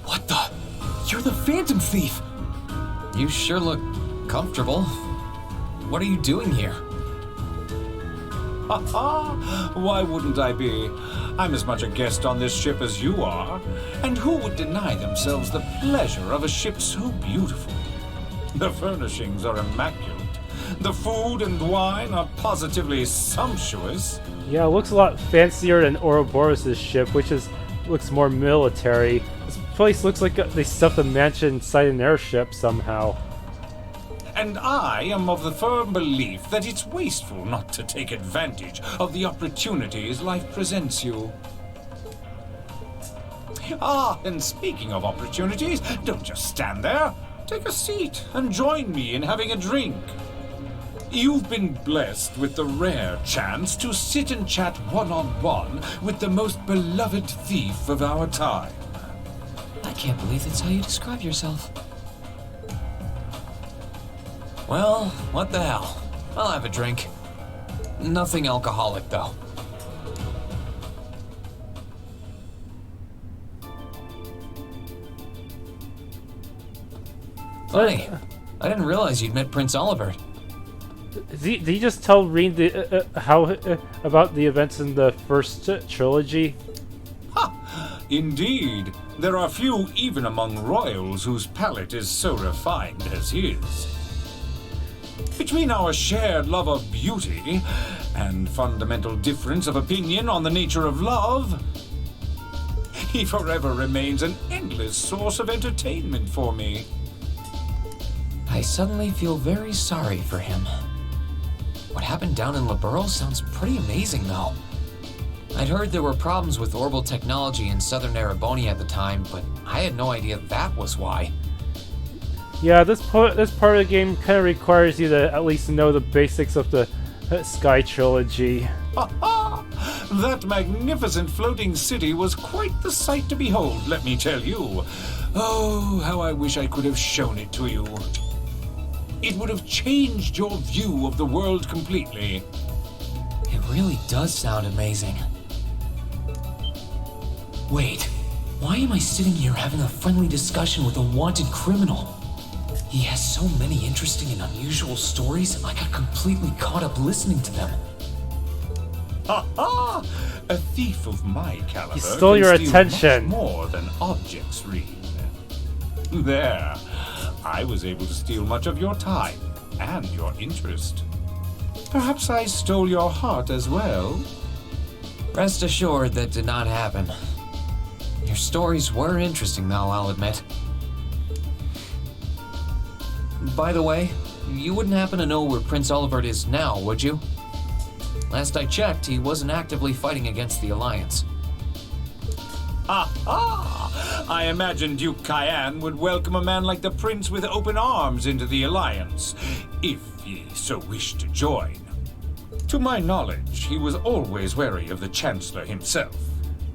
What the? You're the Phantom Thief! You sure look comfortable. What are you doing here? Ha ha! Why wouldn't I be? I'm as much a guest on this ship as you are. And who would deny themselves the pleasure of a ship so beautiful? The furnishings are immaculate. The food and wine are positively sumptuous. Yeah, it looks a lot fancier than Ouroboros' ship, which looks more military. place looks like they stuffed a mansion inside an airship somehow. And I am of the firm belief that it's wasteful not to take advantage of the opportunities life presents you. Ah, and speaking of opportunities, don't just stand there. Take a seat and join me in having a drink. You've been blessed with the rare chance to sit and chat one-on-one with the most beloved thief of our time. I can't believe that's how you describe yourself. Well, what the hell? I'll have a drink. Nothing alcoholic, though. Funny. I didn't realize you'd met Prince Oliver. Did he just tell Rean about the events in the first trilogy? Ha! Indeed. There are few even among royals whose palate is so refined as his. Between our shared love of beauty and fundamental difference of opinion on the nature of love, he forever remains an endless source of entertainment for me. I suddenly feel very sorry for him. What happened down in Liberl sounds pretty amazing, though. I'd heard there were problems with orbital technology in southern Erebonia at the time, but I had no idea that was why. Yeah, this part of the game kind of requires you to at least know the basics of the Sky trilogy. Ha ha! That magnificent floating city was quite the sight to behold, let me tell you. Oh, how I wish I could have shown it to you. It would have changed your view of the world completely. It really does sound amazing. Wait, why am I sitting here having a friendly discussion with a wanted criminal? He has so many interesting and unusual stories, I got completely caught up listening to them. Ha ha! A thief of my caliber He stole your can steal attention. much more than objects, Rean. There. I was able to steal much of your time and your interest. Perhaps I stole your heart as well? Rest assured that did not happen. Your stories were interesting, though, I'll admit. By the way, you wouldn't happen to know where Prince Oliver is now, would you? Last I checked, he wasn't actively fighting against the Alliance. Ha ha! I imagine Duke Cayenne would welcome a man like the Prince with open arms into the Alliance, if he so wished to join. To my knowledge, he was always wary of the Chancellor himself.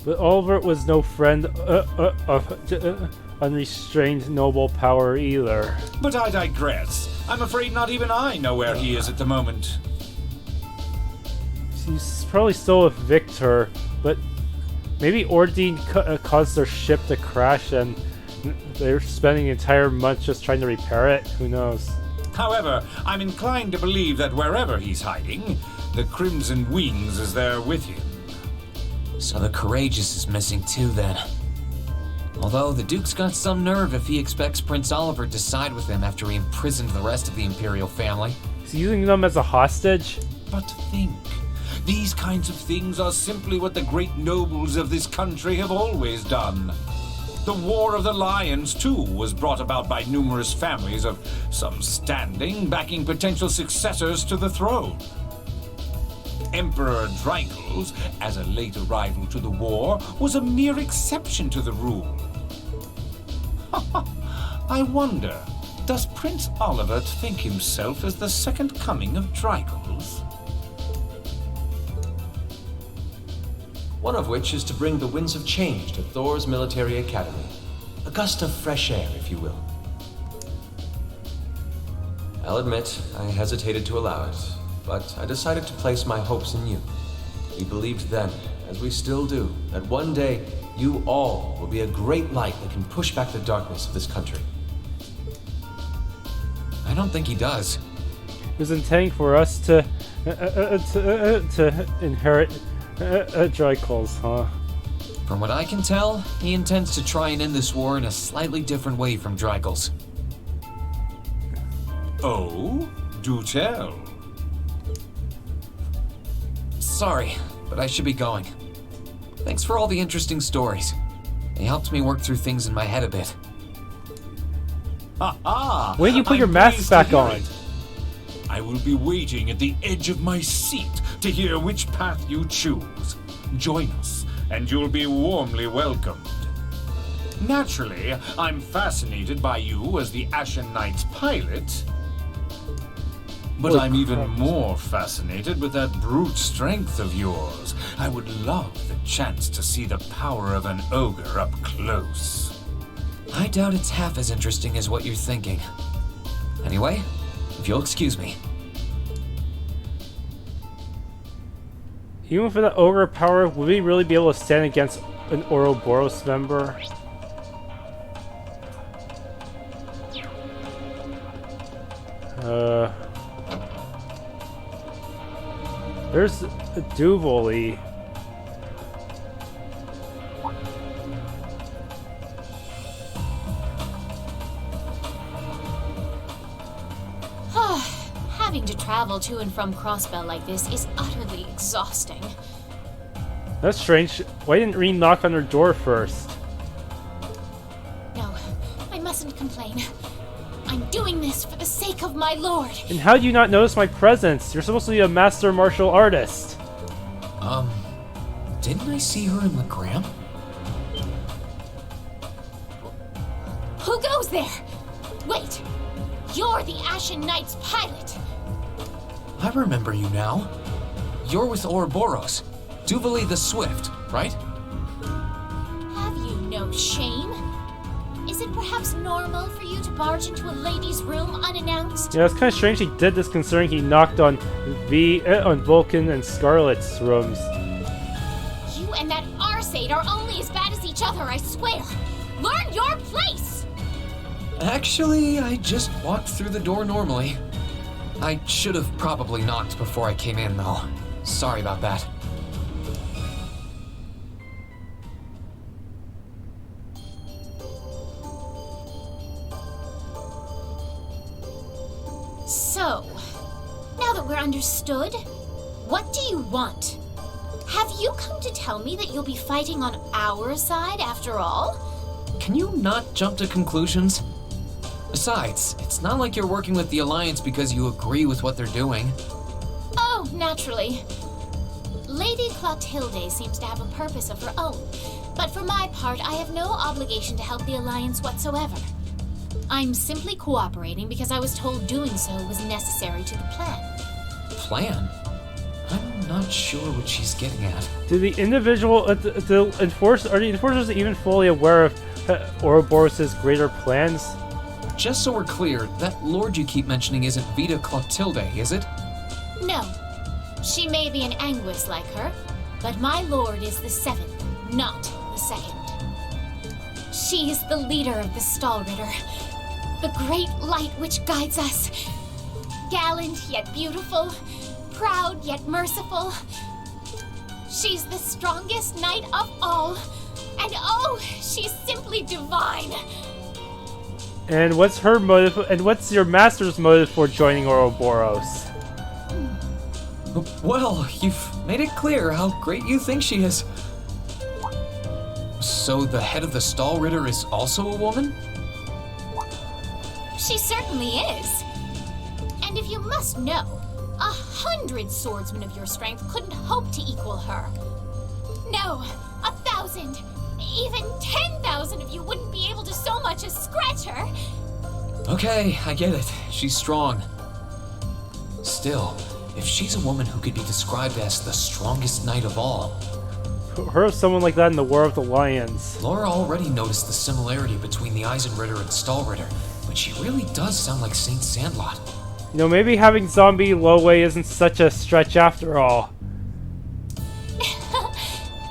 But Oliver was no friend of unrestrained noble power either. But I digress. I'm afraid not even I know where he is at the moment. He's probably still with Victor, but maybe Ordine caused their ship to crash and they're spending an entire month just trying to repair it. Who knows? However, I'm inclined to believe that wherever he's hiding, the Crimson Wings is there with him. So the Courageous is missing too, then. Although the Duke's got some nerve if he expects Prince Oliver to side with him after he imprisoned the rest of the Imperial family. He's using them as a hostage? But think, these kinds of things are simply what the great nobles of this country have always done. The War of the Lions, too, was brought about by numerous families of some standing backing potential successors to the throne. Emperor Drykles, as a late arrival to the war, was a mere exception to the rule. I wonder, does Prince Oliver think himself as the second coming of Drykles? One of which is to bring the winds of change to Thor's military academy. A gust of fresh air, if you will. I'll admit, I hesitated to allow it, but I decided to place my hopes in you. We believed then, as we still do, that one day you all will be a great light that can push back the darkness of this country. I don't think he does. He was intending for us to inherit Drykles, huh? From what I can tell, he intends to try and end this war in a slightly different way from Drykles. Oh? Do tell. Sorry, but I should be going. Thanks for all the interesting stories. They helped me work through things in my head a bit. Ha-ha! When did you put your I'm mask pleased to back hear on? it. I will be waiting at the edge of my seat to hear which path you choose. Join us, and you'll be warmly welcomed. Naturally, I'm fascinated by you as the Ashen Knight's pilot. But I'm even more fascinated with that brute strength of yours. I would love the chance to see the power of an ogre up close. I doubt it's half as interesting as what you're thinking. Anyway, if you'll excuse me. Even for the ogre power, would we really be able to stand against an Ouroboros member? There's a Duvoli. Having to travel to and from Crossbell like this is utterly exhausting. That's strange. Why didn't Rean knock on her door first? No, I mustn't complain. I'm doing this for the sake of my lord. And how do you not notice my presence? You're supposed to be a master martial artist. Didn't I see her in the gram? Who goes there? Wait, you're the Ashen Knight's pilot. I remember you now. You're with Ouroboros. Duvali the Swift, right? Have you no shame? Is it perhaps normal for you to barge into a lady's room unannounced? Yeah, it's kind of strange he did this considering he knocked on Vulcan and Scarlet's rooms. You and that Arsaid are only as bad as each other, I swear. Learn your place! Actually, I just walked through the door normally. I should have probably knocked before I came in, though. Sorry about that. So, now that we're understood, what do you want? Have you come to tell me that you'll be fighting on our side after all? Can you not jump to conclusions? Besides, it's not like you're working with the Alliance because you agree with what they're doing. Oh, naturally. Lady Clotilde seems to have a purpose of her own, but for my part, I have no obligation to help the Alliance whatsoever. I'm simply cooperating because I was told doing so was necessary to the plan. Plan? I'm not sure what she's getting at. Do the individual, are the enforcers even fully aware of Ouroboros' greater plans? Just so we're clear, that lord you keep mentioning isn't Vita Clotilde, is it? No. She may be an Anguis like her, but my lord is the 7th, not the 2nd. She is the leader of the Stahlritter, the great light which guides us. Gallant yet beautiful, proud yet merciful. She's the strongest knight of all, and oh, she's simply divine. And what's her motive, and what's your master's motive for joining Ouroboros? Well, you've made it clear how great you think she is. So the head of the Stahlritter is also a woman? She certainly is. And if you must know, 100 swordsmen of your strength couldn't hope to equal her. No, 1,000, even 10,000 of you wouldn't be able to so much as scratch her. Okay, I get it. She's strong. Still, if she's a woman who could be described as the strongest knight of all... Her of someone like that in the War of the Lions. Laura already noticed the similarity between the Eisenritter and Stahlritter, but she really does sound like Saint Sandlot. You know, maybe having zombie Loway isn't such a stretch after all.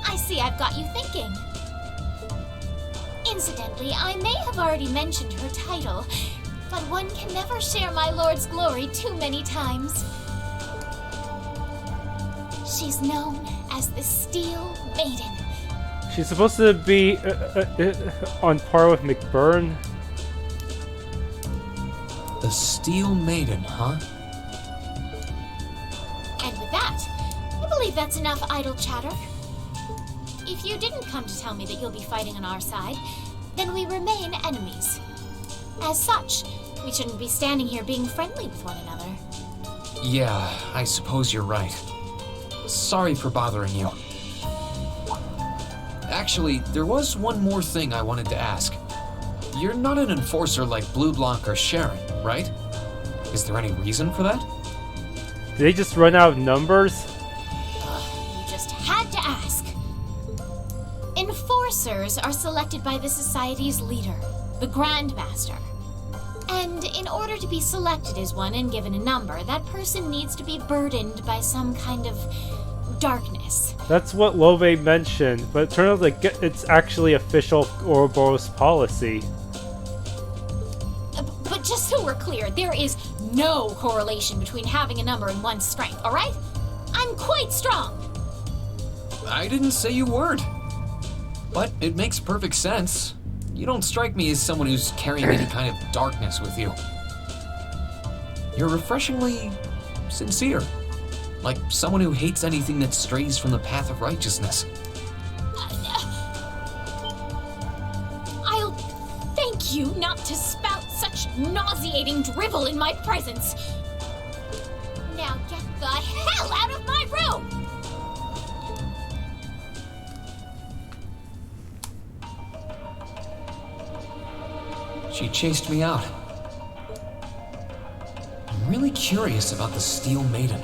I see I've got you thinking. Incidentally, I may have already mentioned her title, but one can never share my lord's glory too many times. She's known as the Steel Maiden. She's supposed to be on par with McBurn. The Steel Maiden, huh? And with that, I believe that's enough idle chatter. If you didn't come to tell me that you'll be fighting on our side, then we remain enemies. As such, we shouldn't be standing here being friendly with one another. Yeah, I suppose you're right. Sorry for bothering you. Actually, there was one more thing I wanted to ask. You're not an enforcer like Blue Blanc or Sharon, right? Is there any reason for that? Did they just run out of numbers? You just had to ask. Enforcers are selected by the society's leader, the Grandmaster. And in order to be selected as one and given a number, that person needs to be burdened by some kind of darkness. That's what Love mentioned, but it turns out that it's actually official Ouroboros policy. But just so we're clear, there is no correlation between having a number and one's strength, alright? I'm quite strong. I didn't say you weren't. But it makes perfect sense. You don't strike me as someone who's carrying any kind of darkness with you. You're refreshingly sincere. Like someone who hates anything that strays from the path of righteousness. I'll thank you not to spout such nauseating drivel in my presence. Now get the hell out of my room! She chased me out. I'm really curious about the Steel Maiden.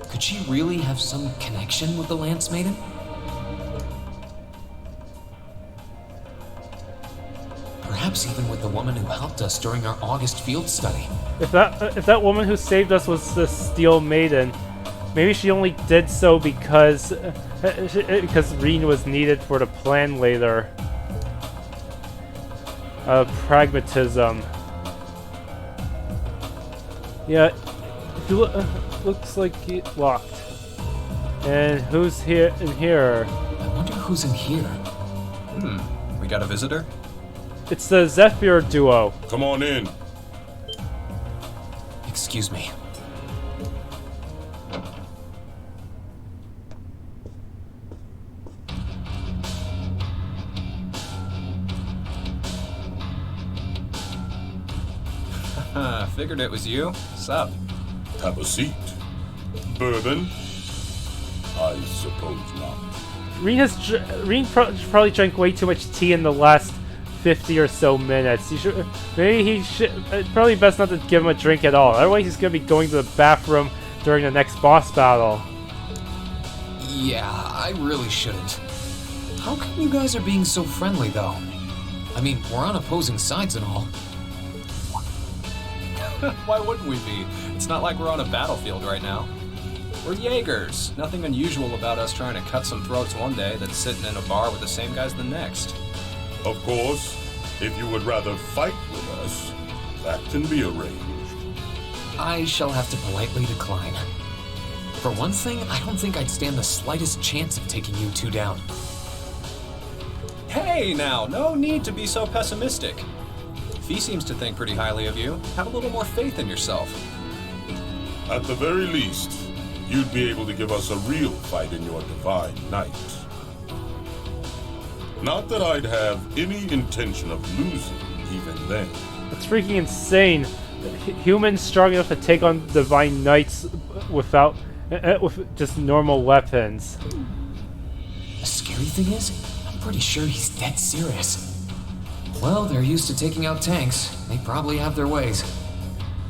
Could she really have some connection with the Lance Maiden? Perhaps even with the woman who helped us during our August field study. If that woman who saved us was the Steel Maiden, maybe she only did so because Rean was needed for the plan later. Pragmatism. Yeah, if you looks like it's locked. And who's here in here? I wonder who's in here. We got a visitor? It's the Zephyr duo. Come on in. Excuse me. Figured it was you. Sup? Have a seat. Bourbon? I suppose not. Rean probably drank way too much tea in the last 50 or so minutes. Maybe he should. It's probably best not to give him a drink at all. Otherwise, he's gonna be going to the bathroom during the next boss battle. Yeah, I really shouldn't. How come you guys are being so friendly, though? I mean, we're on opposing sides and all. Why wouldn't we be? It's not like we're on a battlefield right now. We're Jaegers. Nothing unusual about us trying to cut some throats one day than sitting in a bar with the same guys the next. Of course, if you would rather fight with us, that can be arranged. I shall have to politely decline. For one thing, I don't think I'd stand the slightest chance of taking you two down. Hey now, no need to be so pessimistic. He seems to think pretty highly of you. Have a little more faith in yourself. At the very least, you'd be able to give us a real fight in your divine night. Not that I'd have any intention of losing even then. That's freaking insane. Humans strong enough to take on divine knights without with just normal weapons. The scary thing is, I'm pretty sure he's dead serious. Well, they're used to taking out tanks. They probably have their ways.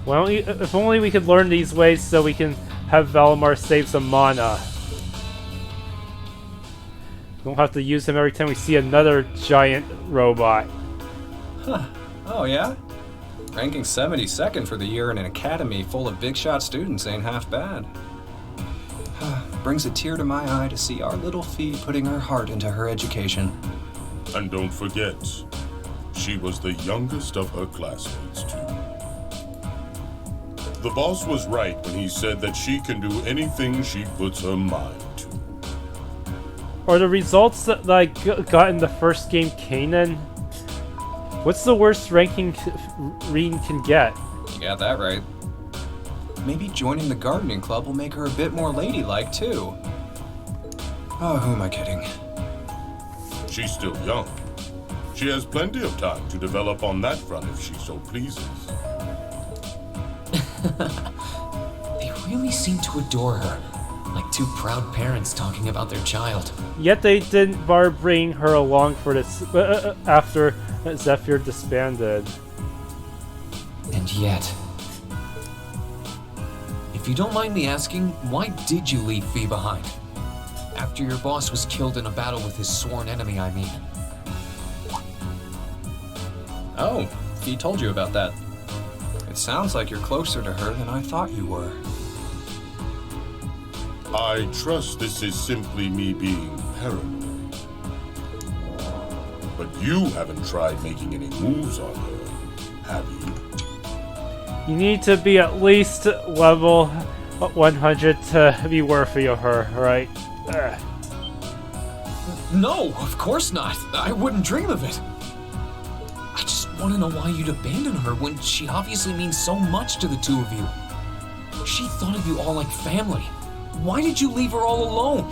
Well, if only we could learn these ways so we can have Valimar save some mana. We don't have to use him every time we see another giant robot. Huh. Oh, yeah? Ranking 72nd for the year in an academy full of big shot students ain't half bad. Brings a tear to my eye to see our little Fee putting her heart into her education. And don't forget, she was the youngest of her classmates, too. The boss was right when he said that she can do anything she puts her mind to. Are the results that I got in the first game canon? What's the worst ranking Rean can get? You got that right. Maybe joining the gardening club will make her a bit more ladylike, too. Oh, who am I kidding? She's still young. She has plenty of time to develop on that front if she so pleases. They really seem to adore her, like two proud parents talking about their child. Yet they didn't bother bringing her along for this after Zephyr disbanded. And yet... If you don't mind me asking, why did you leave Fee behind? After your boss was killed in a battle with his sworn enemy, I mean. Oh, he told you about that. It sounds like you're closer to her than I thought you were. I trust this is simply me being paranoid. But you haven't tried making any moves on her, have you? You need to be at least level 100 to be worthy of her, right? No, of course not. I wouldn't dream of it. I just want to know why you'd abandon her when she obviously means so much to the two of you. She thought of you all like family. Why did you leave her all alone?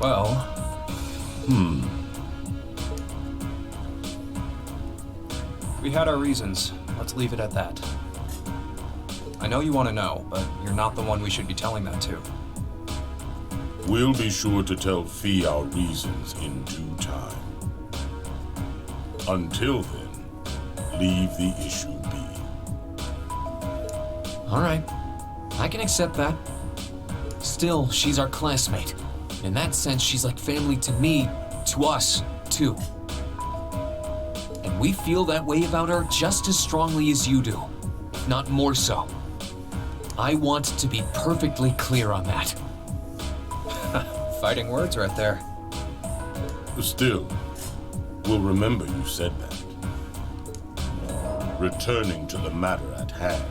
Well... We had our reasons. Let's leave it at that. I know you want to know, but you're not the one we should be telling that to. We'll be sure to tell Fee our reasons in due time. Until then, leave the issue be. Alright, I can accept that. Still, she's our classmate. In that sense, she's like family to me, to us, too. And we feel that way about her just as strongly as you do, if not more so. I want to be perfectly clear on that. Fighting words right there. Still, we'll remember you said that. Returning to the matter at hand,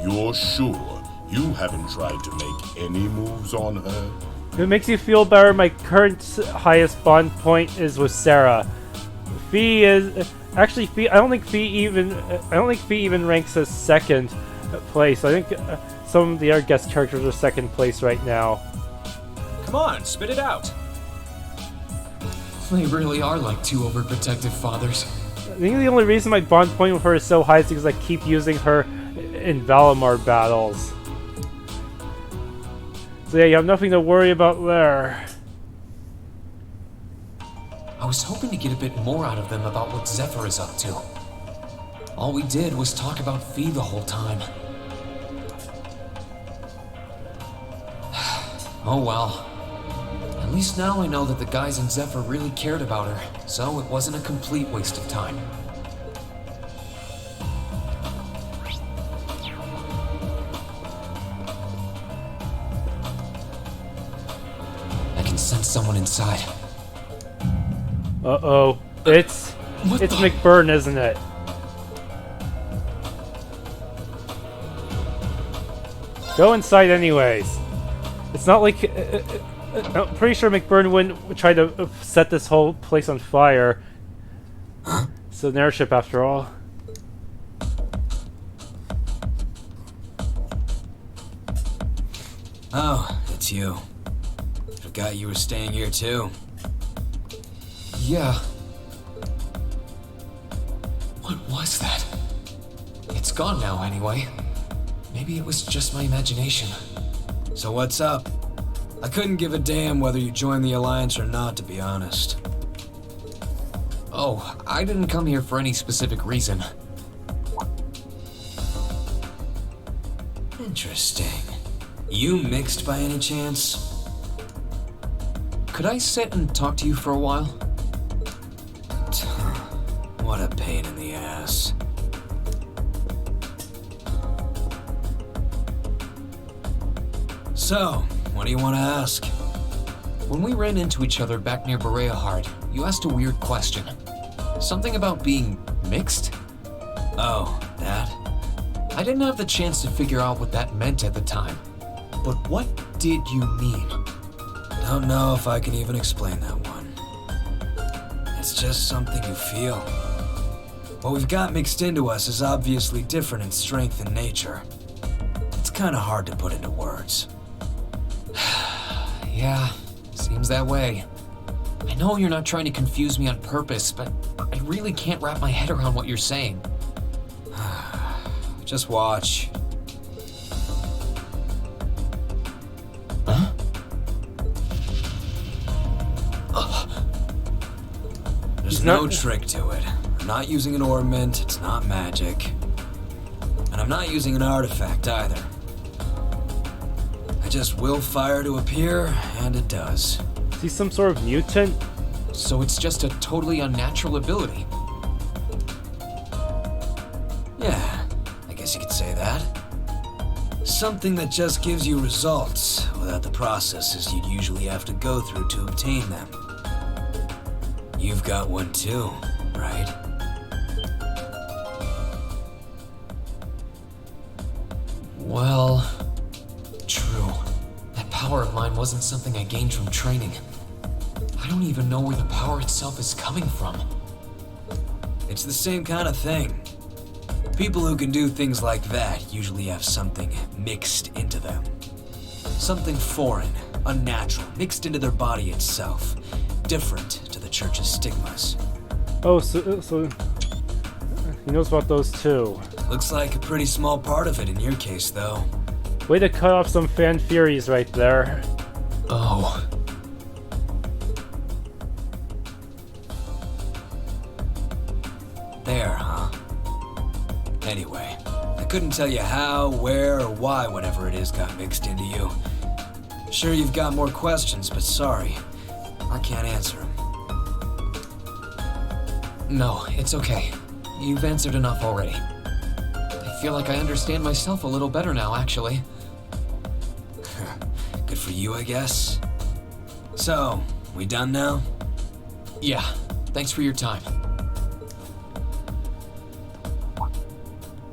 you're sure you haven't tried to make any moves on her? If it makes you feel better, my current highest bond point is with Sarah. Fee is actually Fee. I don't think Fee even ranks as second place. I think some of the other guest characters are second place right now. Come on, spit it out. They really are like two overprotective fathers. I think the only reason my bond point with her is so high is because I keep using her in Valimar battles. So yeah, you have nothing to worry about there. I was hoping to get a bit more out of them about what Zephyr is up to. All we did was talk about Fee the whole time. Oh well. At least now I know that the guys in Zephyr really cared about her, so it wasn't a complete waste of time. I can sense someone inside. Uh-oh. It's McBurn, isn't it? Go inside anyways. It's not like... I'm pretty sure McBurn wouldn't try to set this whole place on fire. It's an airship after all. Oh, it's you. Forgot you were staying here too. Yeah. What was that? It's gone now anyway. Maybe it was just my imagination. So what's up? I couldn't give a damn whether you joined the Alliance or not, to be honest. Oh, I didn't come here for any specific reason. Interesting. You mixed by any chance? Could I sit and talk to you for a while? What a pain in the ass. So, what do you want to ask? When we ran into each other back near Bereahard, you asked a weird question. Something about being mixed? Oh, that? I didn't have the chance to figure out what that meant at the time. But what did you mean? Don't know if I can even explain that one. It's just something you feel. What we've got mixed into us is obviously different in strength and nature. It's kind of hard to put into words. Yeah, seems that way. I know you're not trying to confuse me on purpose, but I really can't wrap my head around what you're saying. Just watch. Huh? There's no trick to it. I'm not using an ornament, it's not magic. And I'm not using an artifact either. I just will fire to appear, and it does. Is he some sort of mutant? So it's just a totally unnatural ability. Yeah, I guess you could say that. Something that just gives you results without the processes you'd usually have to go through to obtain them. You've got one too, right? Well, true. That power of mine wasn't something I gained from training. I don't even know where the power itself is coming from. It's the same kind of thing. People who can do things like that usually have something mixed into them. Something foreign, unnatural, mixed into their body itself. Different to the church's stigmas. Oh, so he knows about those too. Looks like a pretty small part of it in your case, though. Way to cut off some fan theories right there. Oh. There, huh? Anyway, I couldn't tell you how, where, or why whatever it is got mixed into you. Sure you've got more questions, but sorry. I can't answer them. No, it's okay. You've answered enough already. I feel like I understand myself a little better now, actually. Good for you, I guess. So, we done now? Yeah, thanks for your time.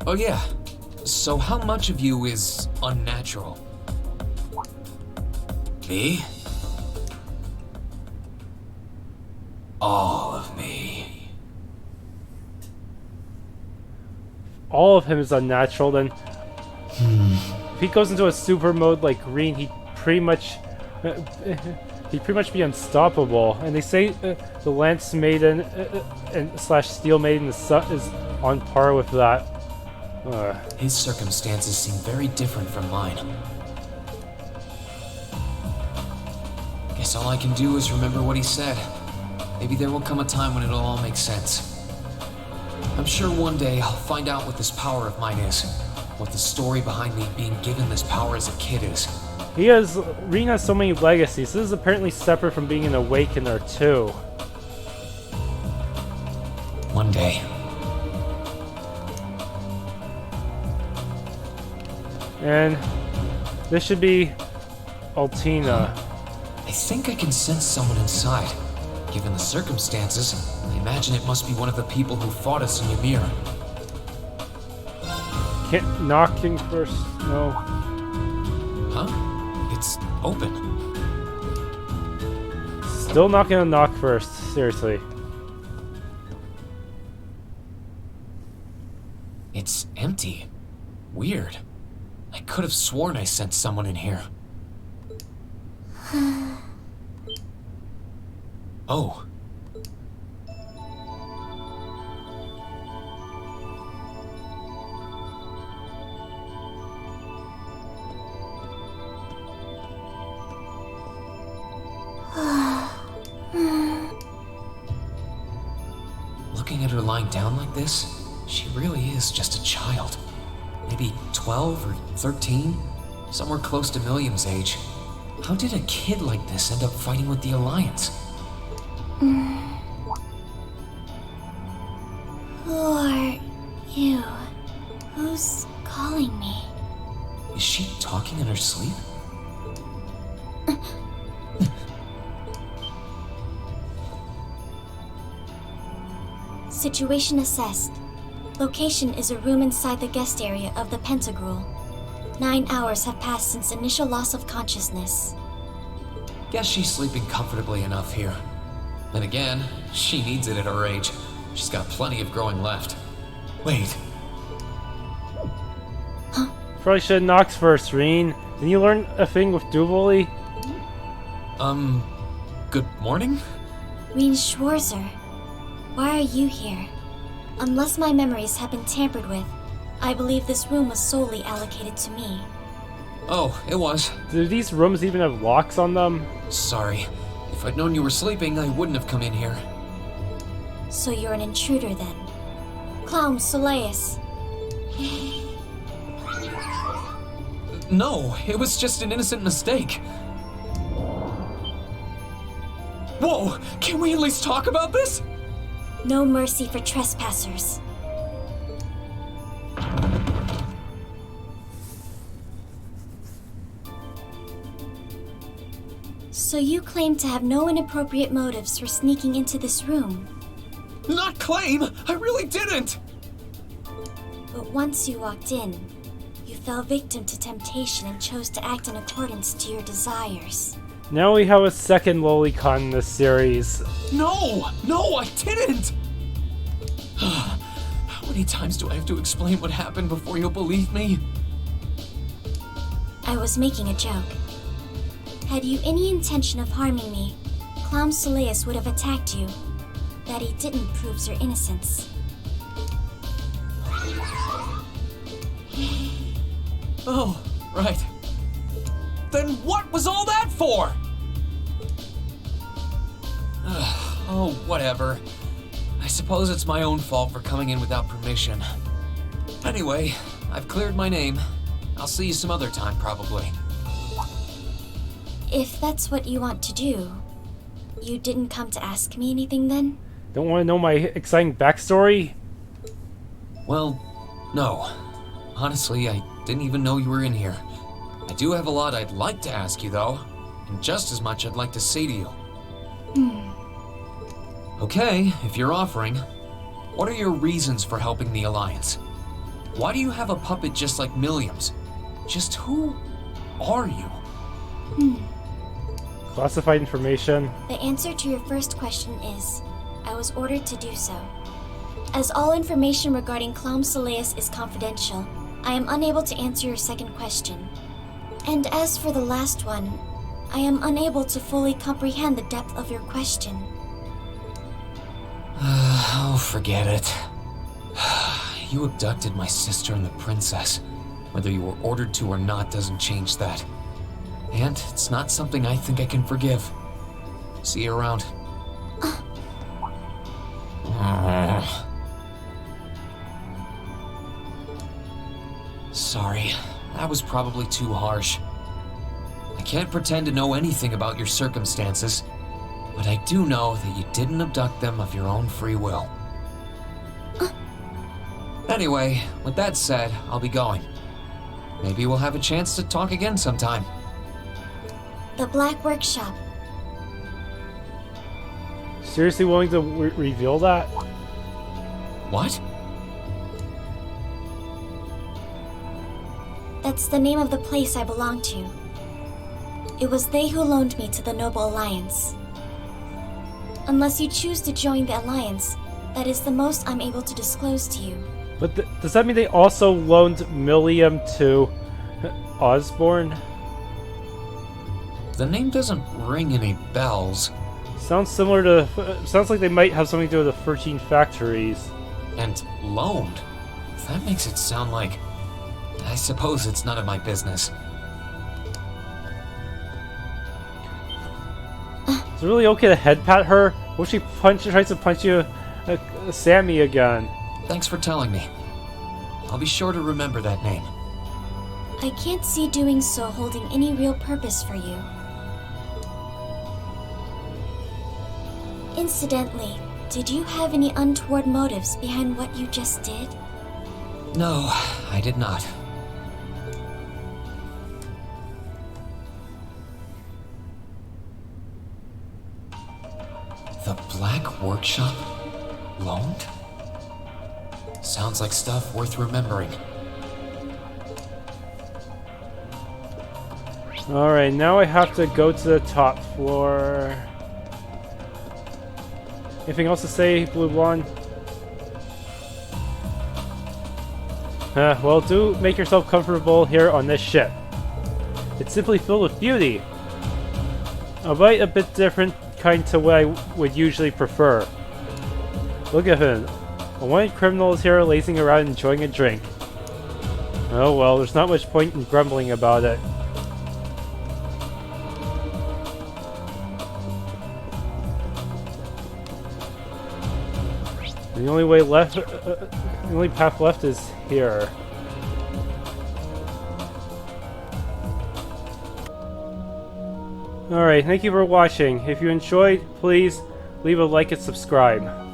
Oh yeah, so how much of you is unnatural? Me? All of me. All of him is unnatural, then if he goes into a super mode like Rean, he'd pretty much be unstoppable. And they say the Lance Maiden and slash Steel Maiden is on par with that. His circumstances seem very different from mine. Guess all I can do is remember what he said. Maybe there will come a time when it'll all make sense. I'm sure one day I'll find out what this power of mine is. What the story behind me being given this power as a kid is. Rean has so many legacies. This is apparently separate from being an awakener too. One day. And this should be Altina. I think I can sense someone inside. Given the circumstances, I imagine it must be one of the people who fought us in Ymir. Can't knocking first, no. Huh? It's open. Still not gonna knock first, seriously. It's empty. Weird. I could have sworn I sensed someone in here. Oh. Looking at her lying down like this, she really is just a child. Maybe 12 or 13? Somewhere close to Milliam's age. How did a kid like this end up fighting with the Alliance? Who are you? Who's calling me? Is she talking in her sleep? Situation assessed. Location is a room inside the guest area of the Pantagruel. 9 hours have passed since initial loss of consciousness. Guess she's sleeping comfortably enough here. Then again, she needs it at her age. She's got plenty of growing left. Wait. Probably should have knocked first, Rean. Didn't you learn a thing with Duvoli? Good morning? Rean Schwarzer, why are you here? Unless my memories have been tampered with, I believe this room was solely allocated to me. Oh, it was. Do these rooms even have locks on them? Sorry. If I'd known you were sleeping, I wouldn't have come in here. So you're an intruder then. Clown Soleus. No, it was just an innocent mistake. Whoa! Can we at least talk about this? No mercy for trespassers. So you claim to have no inappropriate motives for sneaking into this room. Not claim! I really didn't! But once you walked in, you fell victim to temptation and chose to act in accordance to your desires. Now we have a second lolicon in this series. No! No, I didn't! How many times do I have to explain what happened before you'll believe me? I was making a joke. Had you any intention of harming me, Clown Soleus would have attacked you. That he didn't proves your innocence. Oh, right. Then what was all that for? Oh, whatever. I suppose it's my own fault for coming in without permission. Anyway, I've cleared my name. I'll see you some other time, probably. If that's what you want to do, you didn't come to ask me anything then? Don't want to know my exciting backstory? Well, no. Honestly, I didn't even know you were in here. I do have a lot I'd like to ask you, though, and just as much I'd like to say to you. Okay, if you're offering, what are your reasons for helping the Alliance? Why do you have a puppet just like Milliam's? Just who are you? Classified information. The answer to your first question is, I was ordered to do so. As all information regarding Clown Soleus is confidential, I am unable to answer your second question. And as for the last one, I am unable to fully comprehend the depth of your question. Oh, forget it. You abducted my sister and the princess. Whether you were ordered to or not doesn't change that. And it's not something I think I can forgive. See you around. Sorry, that was probably too harsh. I can't pretend to know anything about your circumstances, but I do know that you didn't abduct them of your own free will. Anyway, with that said, I'll be going. Maybe we'll have a chance to talk again sometime. The Black Workshop. Seriously willing to reveal that? What? That's the name of the place I belong to. It was they who loaned me to the Noble Alliance. Unless you choose to join the Alliance, that is the most I'm able to disclose to you. But does that mean they also loaned Milliam to Osborne? The name doesn't ring any bells. Sounds similar to... sounds like they might have something to do with the 13 factories. And loaned? That makes it sound like... I suppose it's none of my business. Is it really okay to head pat her? What if she tries to punch you, Sammy again? Thanks for telling me. I'll be sure to remember that name. I can't see doing so holding any real purpose for you. Incidentally, did you have any untoward motives behind what you just did? No, I did not. The Black Workshop? Loaned? Sounds like stuff worth remembering. Alright, now I have to go to the top floor. Anything else to say, Blue Blonde? Well, do make yourself comfortable here on this ship. It's simply filled with beauty. Albeit a bit different kind to what I would usually prefer. Look at him. A white criminal is here lazing around enjoying a drink. Oh well, there's not much point in grumbling about it. The only way left, the only path left is here. Alright, thank you for watching. If you enjoyed, please leave a like and subscribe.